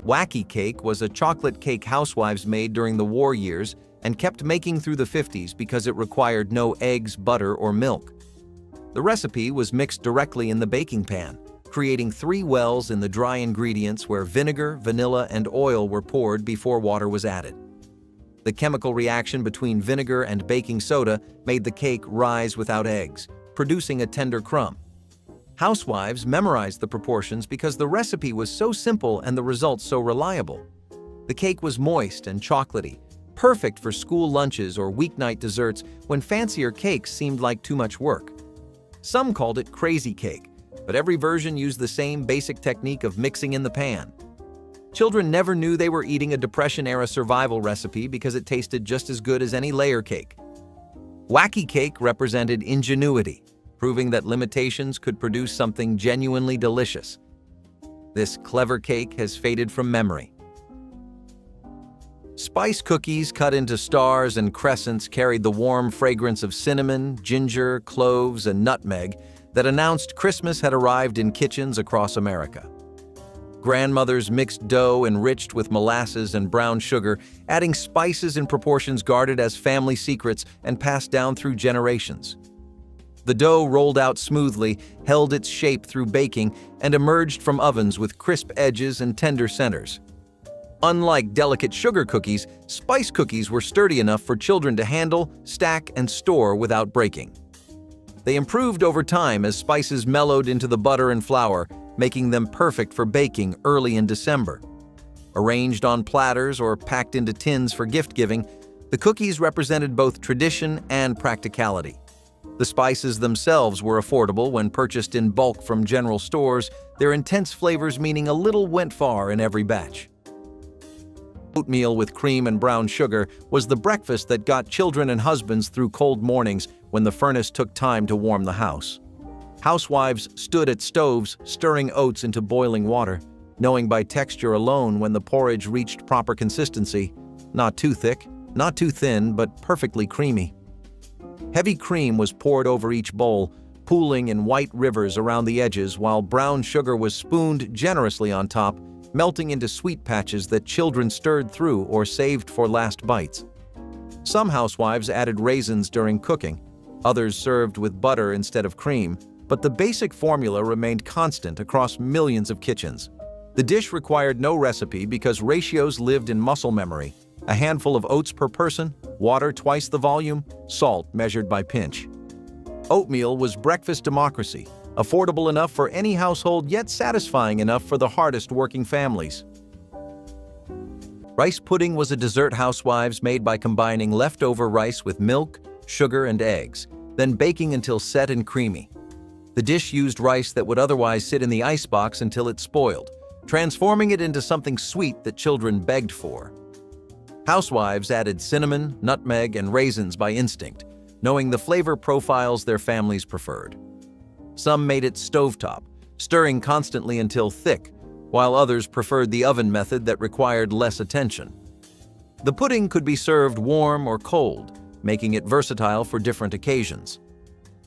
Wacky cake was a chocolate cake housewives made during the war years and kept making through the 50s because it required no eggs, butter, or milk. The recipe was mixed directly in the baking pan, creating 3 wells in the dry ingredients where vinegar, vanilla, and oil were poured before water was added. The chemical reaction between vinegar and baking soda made the cake rise without eggs, producing a tender crumb. Housewives memorized the proportions because the recipe was so simple and the results so reliable. The cake was moist and chocolatey, perfect for school lunches or weeknight desserts when fancier cakes seemed like too much work. Some called it crazy cake, but every version used the same basic technique of mixing in the pan. Children never knew they were eating a Depression-era survival recipe because it tasted just as good as any layer cake. Wacky cake represented ingenuity, proving that limitations could produce something genuinely delicious. This clever cake has faded from memory. Spice cookies cut into stars and crescents carried the warm fragrance of cinnamon, ginger, cloves, and nutmeg that announced Christmas had arrived in kitchens across America. Grandmothers mixed dough enriched with molasses and brown sugar, adding spices in proportions guarded as family secrets and passed down through generations. The dough rolled out smoothly, held its shape through baking, and emerged from ovens with crisp edges and tender centers. Unlike delicate sugar cookies, spice cookies were sturdy enough for children to handle, stack, and store without breaking. They improved over time as spices mellowed into the butter and flour, making them perfect for baking early in December. Arranged on platters or packed into tins for gift-giving, the cookies represented both tradition and practicality. The spices themselves were affordable when purchased in bulk from general stores, their intense flavors meaning a little went far in every batch. Oatmeal with cream and brown sugar was the breakfast that got children and husbands through cold mornings when the furnace took time to warm the house. Housewives stood at stoves, stirring oats into boiling water, knowing by texture alone when the porridge reached proper consistency. Not too thick, not too thin, but perfectly creamy. Heavy cream was poured over each bowl, pooling in white rivers around the edges while brown sugar was spooned generously on top, melting into sweet patches that children stirred through or saved for last bites. Some housewives added raisins during cooking, others served with butter instead of cream, but the basic formula remained constant across millions of kitchens. The dish required no recipe because ratios lived in muscle memory: a handful of oats per person, water twice the volume, salt measured by pinch. Oatmeal was breakfast democracy, affordable enough for any household yet satisfying enough for the hardest working families. Rice pudding was a dessert housewives made by combining leftover rice with milk, sugar, and eggs, then baking until set and creamy. The dish used rice that would otherwise sit in the icebox until it spoiled, transforming it into something sweet that children begged for. Housewives added cinnamon, nutmeg, and raisins by instinct, knowing the flavor profiles their families preferred. Some made it stovetop, stirring constantly until thick, while others preferred the oven method that required less attention. The pudding could be served warm or cold, making it versatile for different occasions.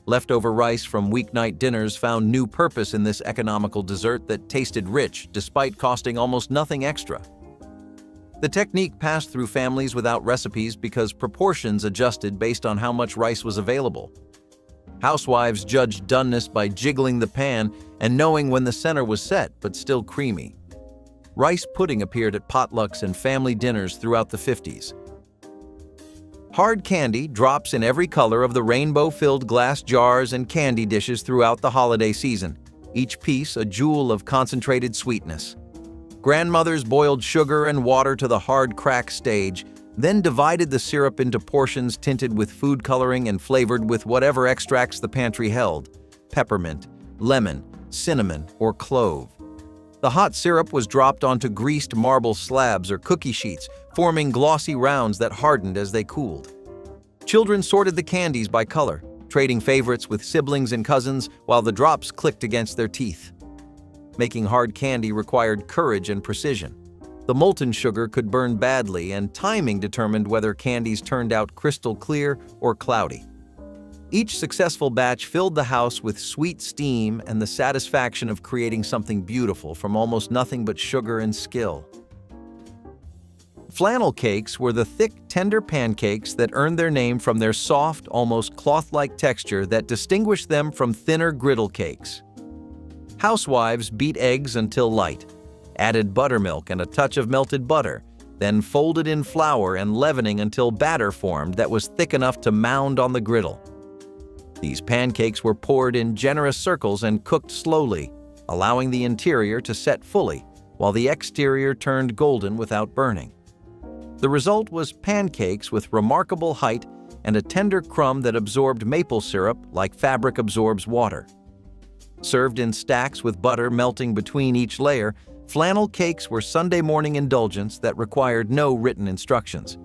Leftover rice from weeknight dinners found new purpose in this economical dessert that tasted rich despite costing almost nothing extra. The technique passed through families without recipes because proportions adjusted based on how much rice was available. Housewives judged doneness by jiggling the pan and knowing when the center was set but still creamy. Rice pudding appeared at potlucks and family dinners throughout the 50s. Hard candy drops in every color of the rainbow-filled glass jars and candy dishes throughout the holiday season, each piece a jewel of concentrated sweetness. Grandmothers boiled sugar and water to the hard crack stage, then divided the syrup into portions tinted with food coloring and flavored with whatever extracts the pantry held: peppermint, lemon, cinnamon, or clove. The hot syrup was dropped onto greased marble slabs or cookie sheets, forming glossy rounds that hardened as they cooled. Children sorted the candies by color, trading favorites with siblings and cousins while the drops clicked against their teeth. Making hard candy required courage and precision. The molten sugar could burn badly, and timing determined whether candies turned out crystal clear or cloudy. Each successful batch filled the house with sweet steam and the satisfaction of creating something beautiful from almost nothing but sugar and skill. Flannel cakes were the thick, tender pancakes that earned their name from their soft, almost cloth-like texture that distinguished them from thinner griddle cakes. Housewives beat eggs until light, added buttermilk and a touch of melted butter, then folded in flour and leavening until batter formed that was thick enough to mound on the griddle. These pancakes were poured in generous circles and cooked slowly, allowing the interior to set fully, while the exterior turned golden without burning. The result was pancakes with remarkable height and a tender crumb that absorbed maple syrup like fabric absorbs water. Served in stacks with butter melting between each layer, flannel cakes were Sunday morning indulgence that required no written instructions.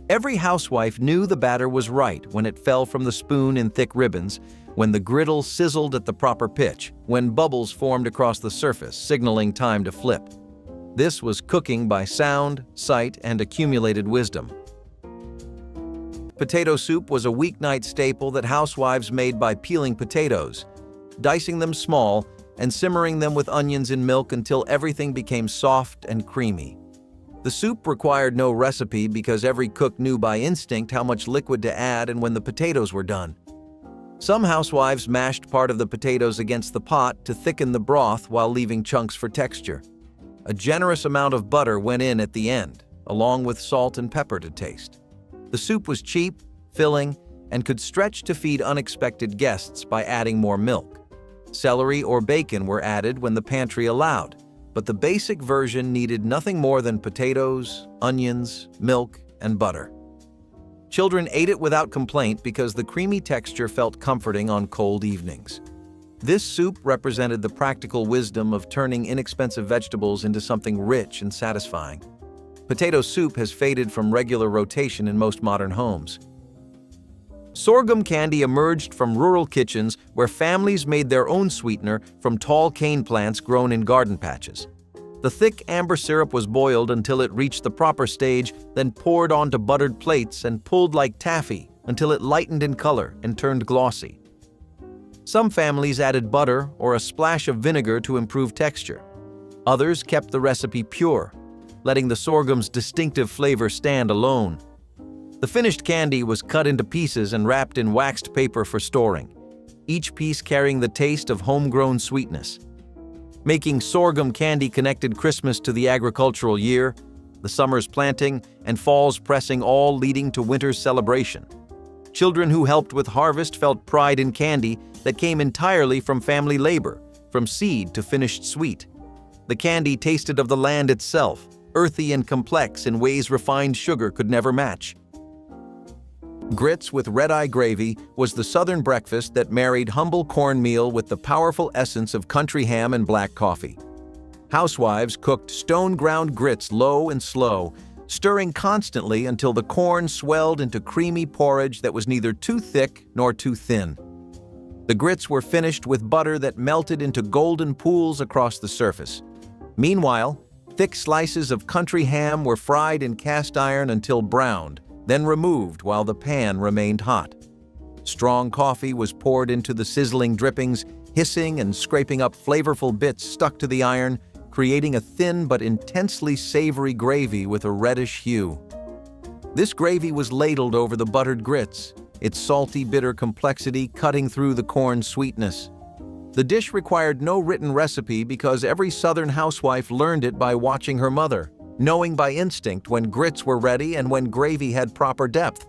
Every housewife knew the batter was right when it fell from the spoon in thick ribbons, when the griddle sizzled at the proper pitch, when bubbles formed across the surface, signaling time to flip. This was cooking by sound, sight, and accumulated wisdom. Potato soup was a weeknight staple that housewives made by peeling potatoes, dicing them small, and simmering them with onions in milk until everything became soft and creamy. The soup required no recipe because every cook knew by instinct how much liquid to add and when the potatoes were done. Some housewives mashed part of the potatoes against the pot to thicken the broth while leaving chunks for texture. A generous amount of butter went in at the end, along with salt and pepper to taste. The soup was cheap, filling, and could stretch to feed unexpected guests by adding more milk. Celery or bacon were added when the pantry allowed, but the basic version needed nothing more than potatoes, onions, milk, and butter. Children ate it without complaint because the creamy texture felt comforting on cold evenings. This soup represented the practical wisdom of turning inexpensive vegetables into something rich and satisfying. Potato soup has faded from regular rotation in most modern homes. Sorghum candy emerged from rural kitchens where families made their own sweetener from tall cane plants grown in garden patches. The thick amber syrup was boiled until it reached the proper stage, then poured onto buttered plates and pulled like taffy until it lightened in color and turned glossy. Some families added butter or a splash of vinegar to improve texture. Others kept the recipe pure, letting the sorghum's distinctive flavor stand alone. The finished candy was cut into pieces and wrapped in waxed paper for storing, each piece carrying the taste of homegrown sweetness. Making sorghum candy connected Christmas to the agricultural year, the summer's planting, and fall's pressing, all leading to winter's celebration. Children who helped with harvest felt pride in candy that came entirely from family labor, from seed to finished sweet. The candy tasted of the land itself, earthy and complex in ways refined sugar could never match. Grits with red-eye gravy was the Southern breakfast that married humble cornmeal with the powerful essence of country ham and black coffee. Housewives cooked stone-ground grits low and slow, stirring constantly until the corn swelled into creamy porridge that was neither too thick nor too thin. The grits were finished with butter that melted into golden pools across the surface. Meanwhile, thick slices of country ham were fried in cast iron until browned, then removed while the pan remained hot. Strong coffee was poured into the sizzling drippings, hissing and scraping up flavorful bits stuck to the iron, creating a thin but intensely savory gravy with a reddish hue. This gravy was ladled over the buttered grits, its salty, bitter complexity cutting through the corn's sweetness. The dish required no written recipe because every Southern housewife learned it by watching her mother, knowing by instinct when grits were ready and when gravy had proper depth.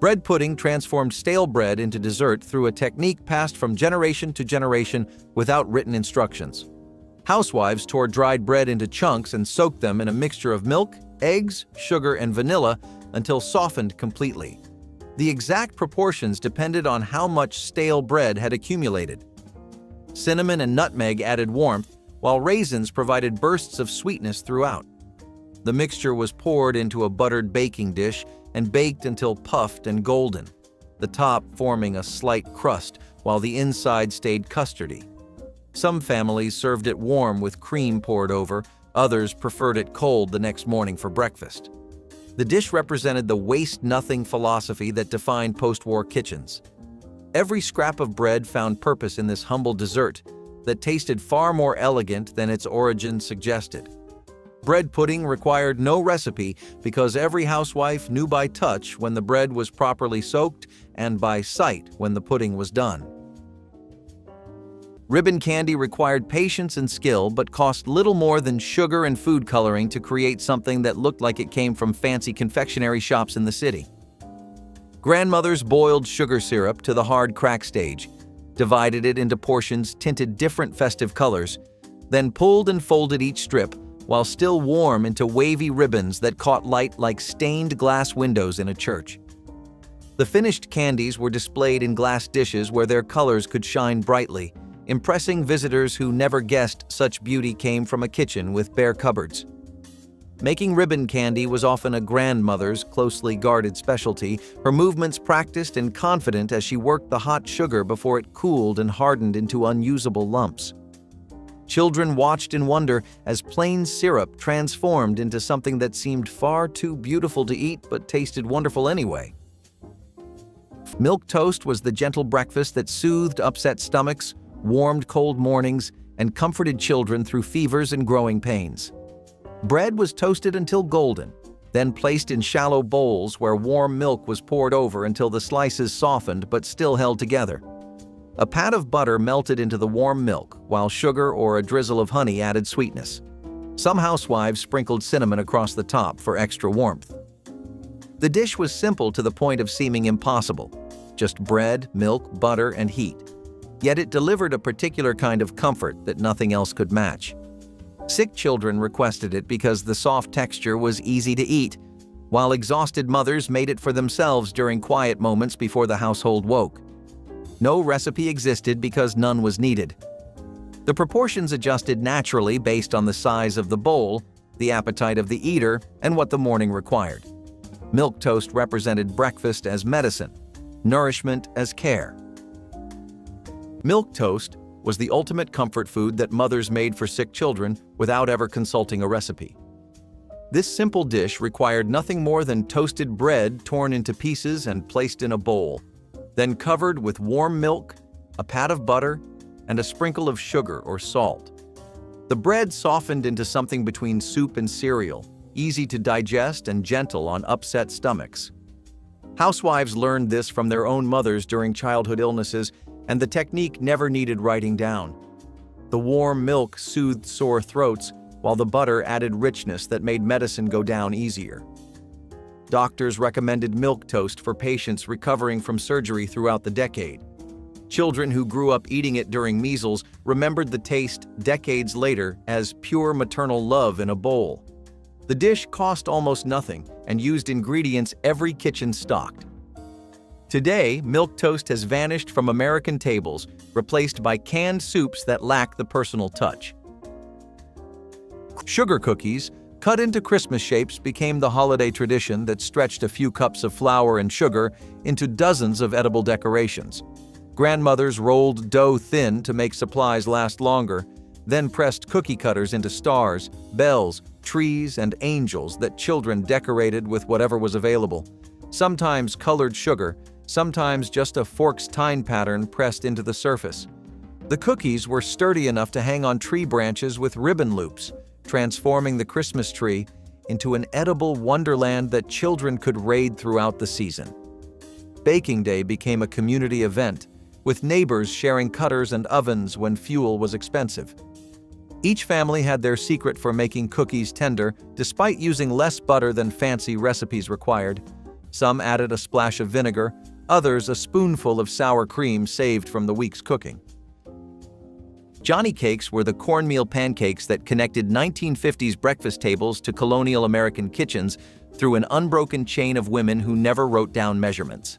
Bread pudding transformed stale bread into dessert through a technique passed from generation to generation without written instructions. Housewives tore dried bread into chunks and soaked them in a mixture of milk, eggs, sugar, and vanilla until softened completely. The exact proportions depended on how much stale bread had accumulated. Cinnamon and nutmeg added warmth, while raisins provided bursts of sweetness throughout. The mixture was poured into a buttered baking dish and baked until puffed and golden, the top forming a slight crust while the inside stayed custardy. Some families served it warm with cream poured over, others preferred it cold the next morning for breakfast. The dish represented the waste-nothing philosophy that defined post-war kitchens. Every scrap of bread found purpose in this humble dessert that tasted far more elegant than its origin suggested. Bread pudding required no recipe because every housewife knew by touch when the bread was properly soaked and by sight when the pudding was done. Ribbon candy required patience and skill but cost little more than sugar and food coloring to create something that looked like it came from fancy confectionery shops in the city. Grandmothers boiled sugar syrup to the hard crack stage, divided it into portions tinted different festive colors, then pulled and folded each strip while still warm into wavy ribbons that caught light like stained glass windows in a church. The finished candies were displayed in glass dishes where their colors could shine brightly, impressing visitors who never guessed such beauty came from a kitchen with bare cupboards. Making ribbon candy was often a grandmother's closely guarded specialty, her movements practiced and confident as she worked the hot sugar before it cooled and hardened into unusable lumps. Children watched in wonder as plain syrup transformed into something that seemed far too beautiful to eat but tasted wonderful anyway. Milk toast was the gentle breakfast that soothed upset stomachs, warmed cold mornings, and comforted children through fevers and growing pains. Bread was toasted until golden, then placed in shallow bowls where warm milk was poured over until the slices softened but still held together. A pat of butter melted into the warm milk, while sugar or a drizzle of honey added sweetness. Some housewives sprinkled cinnamon across the top for extra warmth. The dish was simple to the point of seeming impossible, just bread, milk, butter, and heat. Yet it delivered a particular kind of comfort that nothing else could match. Sick children requested it because the soft texture was easy to eat, while exhausted mothers made it for themselves during quiet moments before the household woke. No recipe existed because none was needed. The proportions adjusted naturally based on the size of the bowl, the appetite of the eater, and what the morning required. Milk toast represented breakfast as medicine, nourishment as care. Milk toast was the ultimate comfort food that mothers made for sick children without ever consulting a recipe. This simple dish required nothing more than toasted bread torn into pieces and placed in a bowl, then covered with warm milk, a pat of butter, and a sprinkle of sugar or salt. The bread softened into something between soup and cereal, easy to digest and gentle on upset stomachs. Housewives learned this from their own mothers during childhood illnesses, and the technique never needed writing down. The warm milk soothed sore throats, while the butter added richness that made medicine go down easier. Doctors recommended milk toast for patients recovering from surgery throughout the decade. Children who grew up eating it during measles remembered the taste decades later as pure maternal love in a bowl. The dish cost almost nothing and used ingredients every kitchen stocked. Today, milk toast has vanished from American tables, replaced by canned soups that lack the personal touch. Sugar cookies, cut into Christmas shapes, became the holiday tradition that stretched a few cups of flour and sugar into dozens of edible decorations. Grandmothers rolled dough thin to make supplies last longer, then pressed cookie cutters into stars, bells, trees, and angels that children decorated with whatever was available. Sometimes colored sugar, sometimes just a fork's tine pattern pressed into the surface. The cookies were sturdy enough to hang on tree branches with ribbon loops, transforming the Christmas tree into an edible wonderland that children could raid throughout the season. Baking Day became a community event, with neighbors sharing cutters and ovens when fuel was expensive. Each family had their secret for making cookies tender, despite using less butter than fancy recipes required. Some added a splash of vinegar, others a spoonful of sour cream saved from the week's cooking. Johnny cakes were the cornmeal pancakes that connected 1950s breakfast tables to colonial American kitchens through an unbroken chain of women who never wrote down measurements.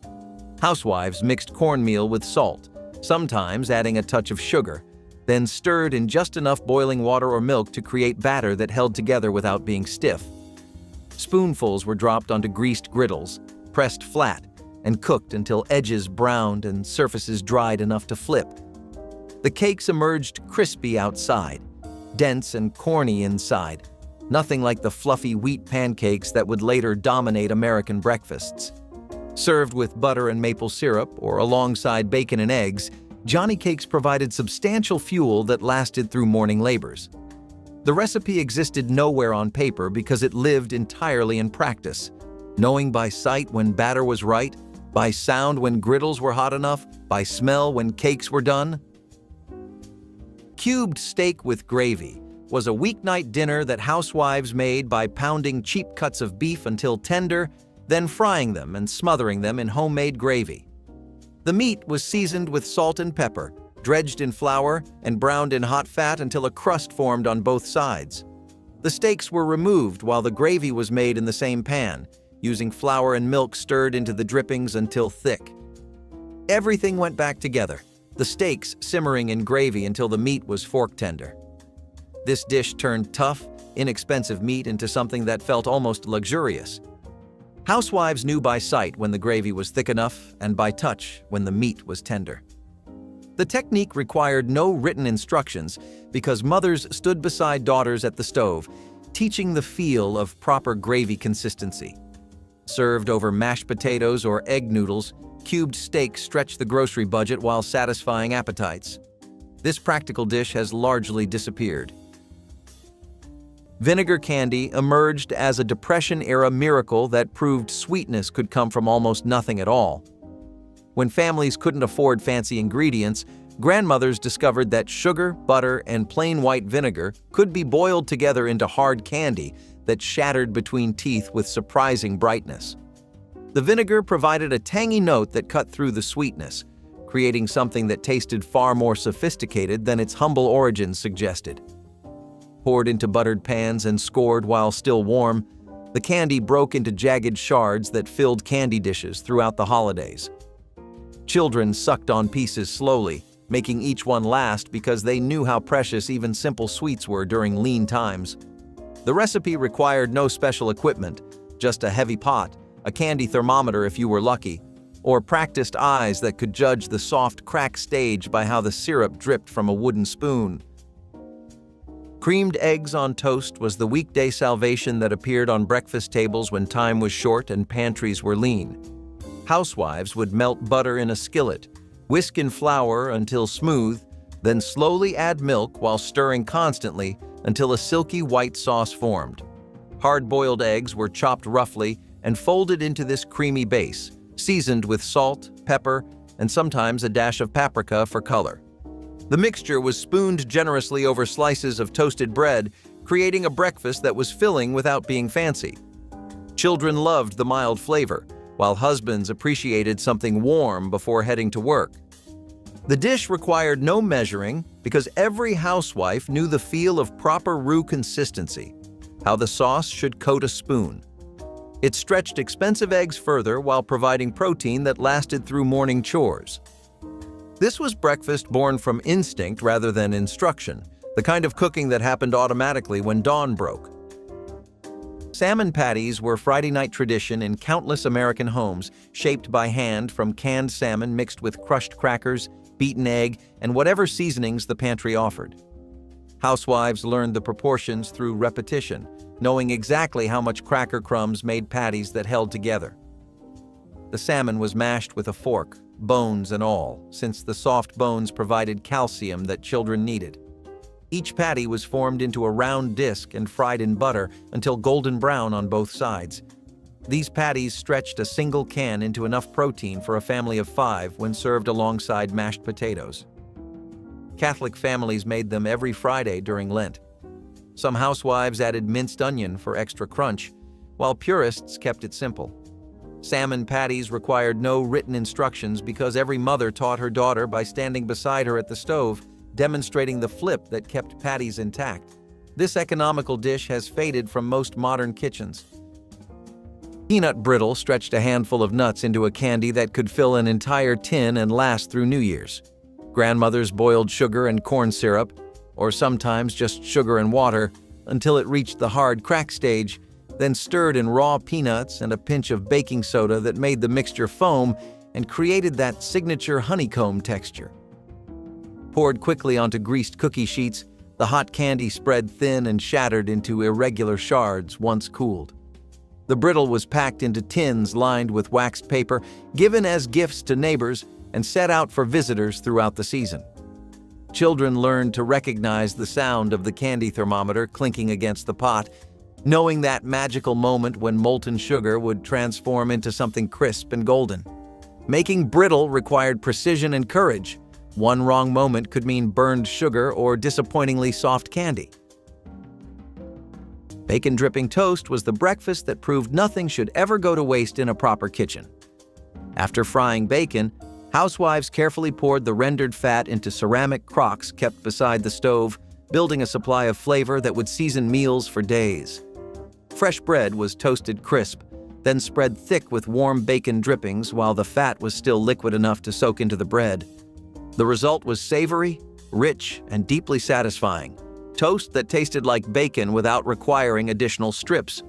Housewives mixed cornmeal with salt, sometimes adding a touch of sugar, then stirred in just enough boiling water or milk to create batter that held together without being stiff. Spoonfuls were dropped onto greased griddles, pressed flat, and cooked until edges browned and surfaces dried enough to flip. The cakes emerged crispy outside, dense and corny inside, nothing like the fluffy wheat pancakes that would later dominate American breakfasts. Served with butter and maple syrup or alongside bacon and eggs, Johnny cakes provided substantial fuel that lasted through morning labors. The recipe existed nowhere on paper because it lived entirely in practice, knowing by sight when batter was right, by sound when griddles were hot enough, by smell when cakes were done. Cubed steak with gravy was a weeknight dinner that housewives made by pounding cheap cuts of beef until tender, then frying them and smothering them in homemade gravy. The meat was seasoned with salt and pepper, dredged in flour, and browned in hot fat until a crust formed on both sides. The steaks were removed while the gravy was made in the same pan, using flour and milk stirred into the drippings until thick. Everything went back together, the steaks simmering in gravy until the meat was fork tender. This dish turned tough, inexpensive meat into something that felt almost luxurious. Housewives knew by sight when the gravy was thick enough and by touch when the meat was tender. The technique required no written instructions because mothers stood beside daughters at the stove, teaching the feel of proper gravy consistency. Served over mashed potatoes or egg noodles, cubed steak stretched the grocery budget while satisfying appetites. This practical dish has largely disappeared. Vinegar candy emerged as a Depression-era miracle that proved sweetness could come from almost nothing at all. When families couldn't afford fancy ingredients, grandmothers discovered that sugar, butter, and plain white vinegar could be boiled together into hard candy that shattered between teeth with surprising brightness. The vinegar provided a tangy note that cut through the sweetness, creating something that tasted far more sophisticated than its humble origins suggested. Poured into buttered pans and scored while still warm, the candy broke into jagged shards that filled candy dishes throughout the holidays. Children sucked on pieces slowly, making each one last because they knew how precious even simple sweets were during lean times. The recipe required no special equipment, just a heavy pot, a candy thermometer if you were lucky, or practiced eyes that could judge the soft crack stage by how the syrup dripped from a wooden spoon. Creamed eggs on toast was the weekday salvation that appeared on breakfast tables when time was short and pantries were lean. Housewives would melt butter in a skillet, whisk in flour until smooth, then slowly add milk while stirring constantly until a silky white sauce formed. Hard-boiled eggs were chopped roughly and folded into this creamy base, seasoned with salt, pepper, and sometimes a dash of paprika for color. The mixture was spooned generously over slices of toasted bread, creating a breakfast that was filling without being fancy. Children loved the mild flavor, while husbands appreciated something warm before heading to work. The dish required no measuring because every housewife knew the feel of proper roux consistency. How the sauce should coat a spoon. It stretched expensive eggs further while providing protein that lasted through morning chores. This was breakfast born from instinct rather than instruction, the kind of cooking that happened automatically when dawn broke. Salmon patties were Friday night tradition in countless American homes, shaped by hand from canned salmon mixed with crushed crackers, beaten egg, and whatever seasonings the pantry offered. Housewives learned the proportions through repetition, knowing exactly how much cracker crumbs made patties that held together. The salmon was mashed with a fork, bones and all, since the soft bones provided calcium that children needed. Each patty was formed into a round disc and fried in butter until golden brown on both sides. These patties stretched a single can into enough protein for a family of 5 when served alongside mashed potatoes. Catholic families made them every Friday during Lent. Some housewives added minced onion for extra crunch, while purists kept it simple. Salmon patties required no written instructions because every mother taught her daughter by standing beside her at the stove, demonstrating the flip that kept patties intact. This economical dish has faded from most modern kitchens. Peanut brittle stretched a handful of nuts into a candy that could fill an entire tin and last through New Year's. Grandmothers boiled sugar and corn syrup, or sometimes just sugar and water, until it reached the hard crack stage, then stirred in raw peanuts and a pinch of baking soda that made the mixture foam and created that signature honeycomb texture. Poured quickly onto greased cookie sheets, the hot candy spread thin and shattered into irregular shards once cooled. The brittle was packed into tins lined with waxed paper, given as gifts to neighbors, and set out for visitors throughout the season. Children learned to recognize the sound of the candy thermometer clinking against the pot, knowing that magical moment when molten sugar would transform into something crisp and golden. Making brittle required precision and courage. One wrong moment could mean burned sugar or disappointingly soft candy. Bacon dripping toast was the breakfast that proved nothing should ever go to waste in a proper kitchen. After frying bacon, housewives carefully poured the rendered fat into ceramic crocks kept beside the stove, building a supply of flavor that would season meals for days. Fresh bread was toasted crisp, then spread thick with warm bacon drippings while the fat was still liquid enough to soak into the bread. The result was savory, rich, and deeply satisfying. Toast that tasted like bacon without requiring additional strips.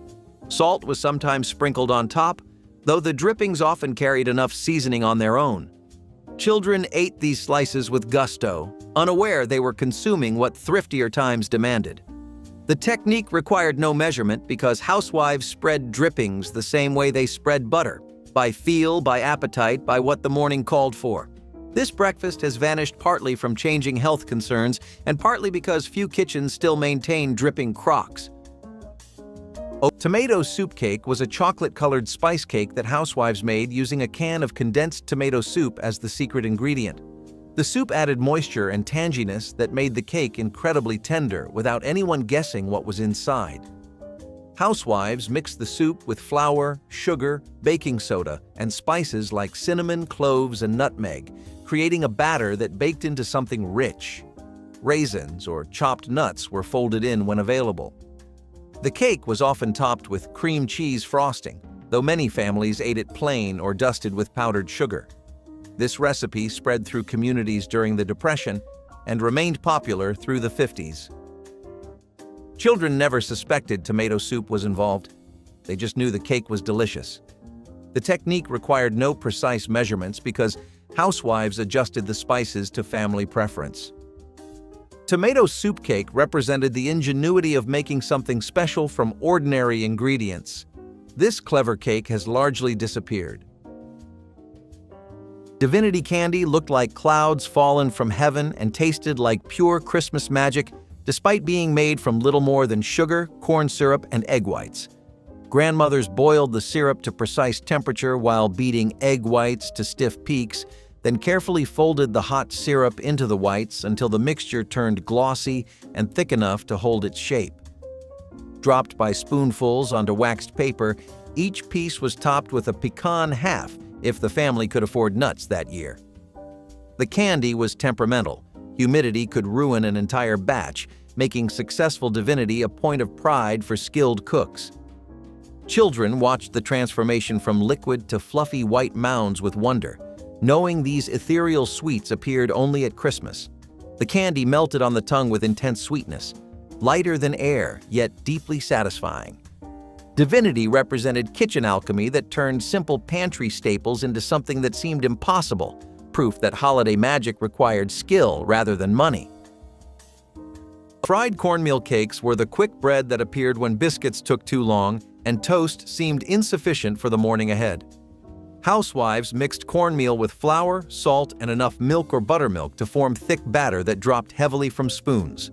Salt was sometimes sprinkled on top, though the drippings often carried enough seasoning on their own. Children ate these slices with gusto, unaware they were consuming what thriftier times demanded. The technique required no measurement because housewives spread drippings the same way they spread butter, by feel, by appetite, by what the morning called for. This breakfast has vanished partly from changing health concerns and partly because few kitchens still maintain dripping crocks. Tomato soup cake was a chocolate-colored spice cake that housewives made using a can of condensed tomato soup as the secret ingredient. The soup added moisture and tanginess that made the cake incredibly tender without anyone guessing what was inside. Housewives mixed the soup with flour, sugar, baking soda, and spices like cinnamon, cloves, and nutmeg, creating a batter that baked into something rich. Raisins or chopped nuts were folded in when available. The cake was often topped with cream cheese frosting, though many families ate it plain or dusted with powdered sugar. This recipe spread through communities during the Depression and remained popular through the 50s. Children never suspected tomato soup was involved. They just knew the cake was delicious. The technique required no precise measurements because housewives adjusted the spices to family preference. Tomato soup cake represented the ingenuity of making something special from ordinary ingredients. This clever cake has largely disappeared. Divinity candy looked like clouds fallen from heaven and tasted like pure Christmas magic, despite being made from little more than sugar, corn syrup, and egg whites. Grandmothers boiled the syrup to precise temperature while beating egg whites to stiff peaks, then carefully folded the hot syrup into the whites until the mixture turned glossy and thick enough to hold its shape. Dropped by spoonfuls onto waxed paper, each piece was topped with a pecan half if the family could afford nuts that year. The candy was temperamental. Humidity could ruin an entire batch, making successful divinity a point of pride for skilled cooks. Children watched the transformation from liquid to fluffy white mounds with wonder, knowing these ethereal sweets appeared only at Christmas. The candy melted on the tongue with intense sweetness, lighter than air, yet deeply satisfying. Divinity represented kitchen alchemy that turned simple pantry staples into something that seemed impossible, proof that holiday magic required skill rather than money. Fried cornmeal cakes were the quick bread that appeared when biscuits took too long and toast seemed insufficient for the morning ahead. Housewives mixed cornmeal with flour, salt, and enough milk or buttermilk to form thick batter that dropped heavily from spoons.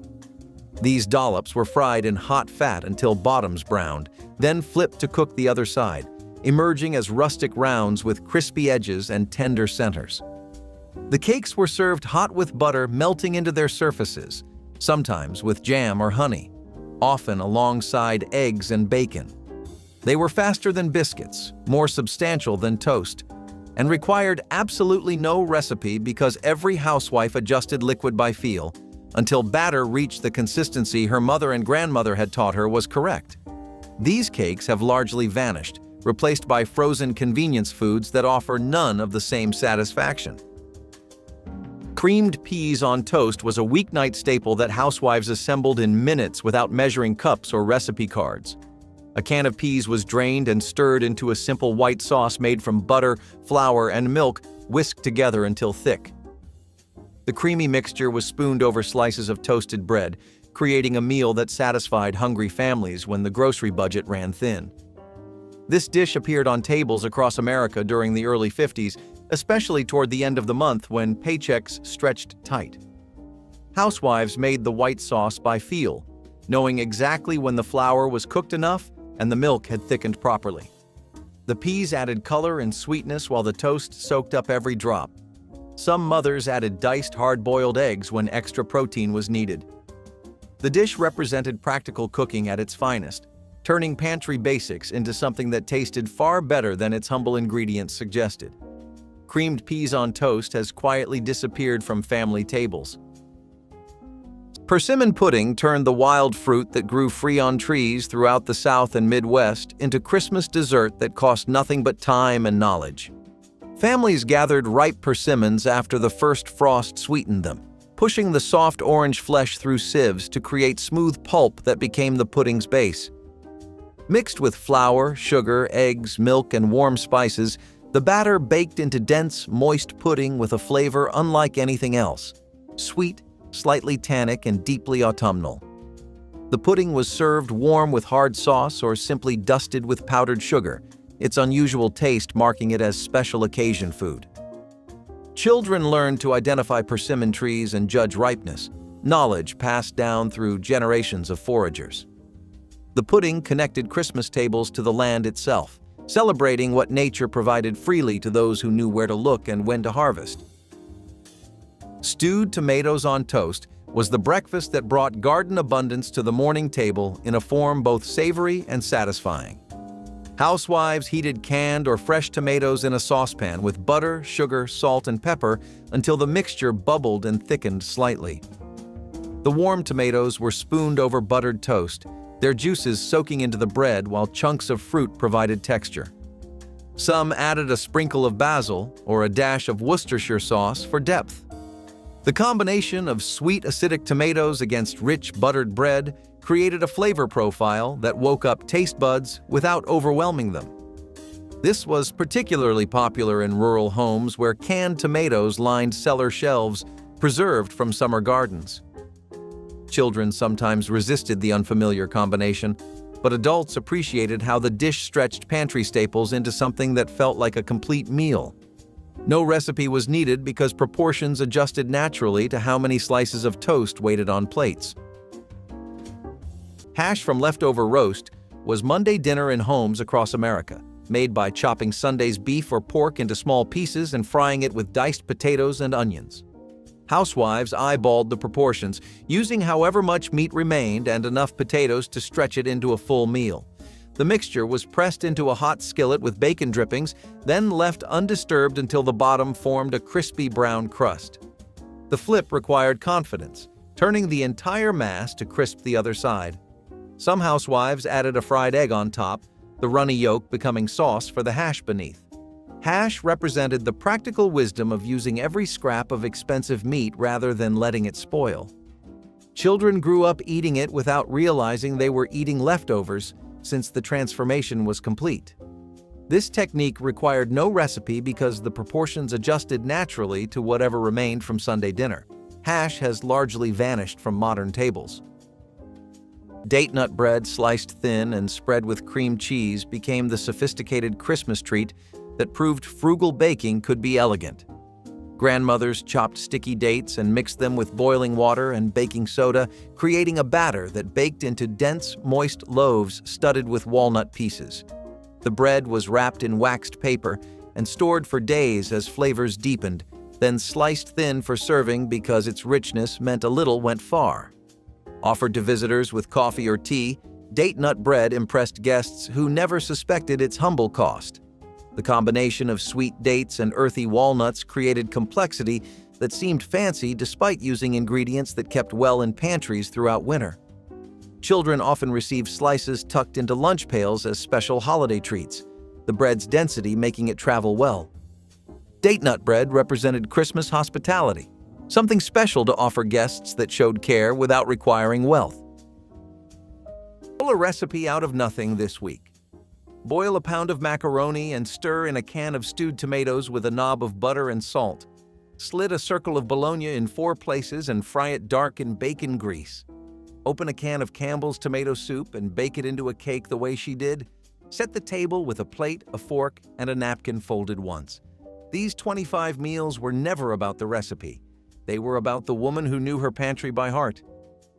These dollops were fried in hot fat until bottoms browned, then flipped to cook the other side, emerging as rustic rounds with crispy edges and tender centers. The cakes were served hot with butter melting into their surfaces, sometimes with jam or honey, often alongside eggs and bacon. They were faster than biscuits, more substantial than toast, and required absolutely no recipe because every housewife adjusted liquid by feel until batter reached the consistency her mother and grandmother had taught her was correct. These cakes have largely vanished, replaced by frozen convenience foods that offer none of the same satisfaction. Creamed peas on toast was a weeknight staple that housewives assembled in minutes without measuring cups or recipe cards. A can of peas was drained and stirred into a simple white sauce made from butter, flour, and milk, whisked together until thick. The creamy mixture was spooned over slices of toasted bread, creating a meal that satisfied hungry families when the grocery budget ran thin. This dish appeared on tables across America during the early 50s, especially toward the end of the month when paychecks stretched tight. Housewives made the white sauce by feel, knowing exactly when the flour was cooked enough and the milk had thickened properly. The peas added color and sweetness while the toast soaked up every drop. Some mothers added diced hard-boiled eggs when extra protein was needed. The dish represented practical cooking at its finest, turning pantry basics into something that tasted far better than its humble ingredients suggested. Creamed peas on toast has quietly disappeared from family tables. Persimmon pudding turned the wild fruit that grew free on trees throughout the South and Midwest into Christmas dessert that cost nothing but time and knowledge. Families gathered ripe persimmons after the first frost sweetened them, pushing the soft orange flesh through sieves to create smooth pulp that became the pudding's base. Mixed with flour, sugar, eggs, milk, and warm spices, the batter baked into dense, moist pudding with a flavor unlike anything else. Sweet, slightly tannic, and deeply autumnal. The pudding was served warm with hard sauce or simply dusted with powdered sugar, its unusual taste marking it as special occasion food. Children learned to identify persimmon trees and judge ripeness, knowledge passed down through generations of foragers. The pudding connected Christmas tables to the land itself, celebrating what nature provided freely to those who knew where to look and when to harvest. Stewed tomatoes on toast was the breakfast that brought garden abundance to the morning table in a form both savory and satisfying. Housewives heated canned or fresh tomatoes in a saucepan with butter, sugar, salt, and pepper until the mixture bubbled and thickened slightly. The warm tomatoes were spooned over buttered toast, their juices soaking into the bread while chunks of fruit provided texture. Some added a sprinkle of basil or a dash of Worcestershire sauce for depth. The combination of sweet acidic tomatoes against rich buttered bread created a flavor profile that woke up taste buds without overwhelming them. This was particularly popular in rural homes where canned tomatoes lined cellar shelves, preserved from summer gardens. Children sometimes resisted the unfamiliar combination, but adults appreciated how the dish stretched pantry staples into something that felt like a complete meal. No recipe was needed because proportions adjusted naturally to how many slices of toast waited on plates. Hash from leftover roast was Monday dinner in homes across America, made by chopping Sunday's beef or pork into small pieces and frying it with diced potatoes and onions. Housewives eyeballed the proportions, using however much meat remained and enough potatoes to stretch it into a full meal. The mixture was pressed into a hot skillet with bacon drippings, then left undisturbed until the bottom formed a crispy brown crust. The flip required confidence, turning the entire mass to crisp the other side. Some housewives added a fried egg on top, the runny yolk becoming sauce for the hash beneath. Hash represented the practical wisdom of using every scrap of expensive meat rather than letting it spoil. Children grew up eating it without realizing they were eating leftovers since the transformation was complete. This technique required no recipe because the proportions adjusted naturally to whatever remained from Sunday dinner. Hash has largely vanished from modern tables. Date nut bread sliced thin and spread with cream cheese became the sophisticated Christmas treat that proved frugal baking could be elegant. Grandmothers chopped sticky dates and mixed them with boiling water and baking soda, creating a batter that baked into dense, moist loaves studded with walnut pieces. The bread was wrapped in waxed paper and stored for days as flavors deepened, then sliced thin for serving because its richness meant a little went far. Offered to visitors with coffee or tea, date nut bread impressed guests who never suspected its humble cost. The combination of sweet dates and earthy walnuts created complexity that seemed fancy despite using ingredients that kept well in pantries throughout winter. Children often received slices tucked into lunch pails as special holiday treats, the bread's density making it travel well. Date nut bread represented Christmas hospitality, something special to offer guests that showed care without requiring wealth. Pull a recipe out of nothing this week. Boil a pound of macaroni and stir in a can of stewed tomatoes with a knob of butter and salt. Slit a circle of bologna in 4 places and fry it dark in bacon grease. Open a can of Campbell's tomato soup and bake it into a cake the way she did. Set the table with a plate, a fork, and a napkin folded once. These 25 meals were never about the recipe. They were about the woman who knew her pantry by heart.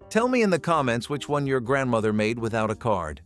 Tell me in the comments which one your grandmother made without a card.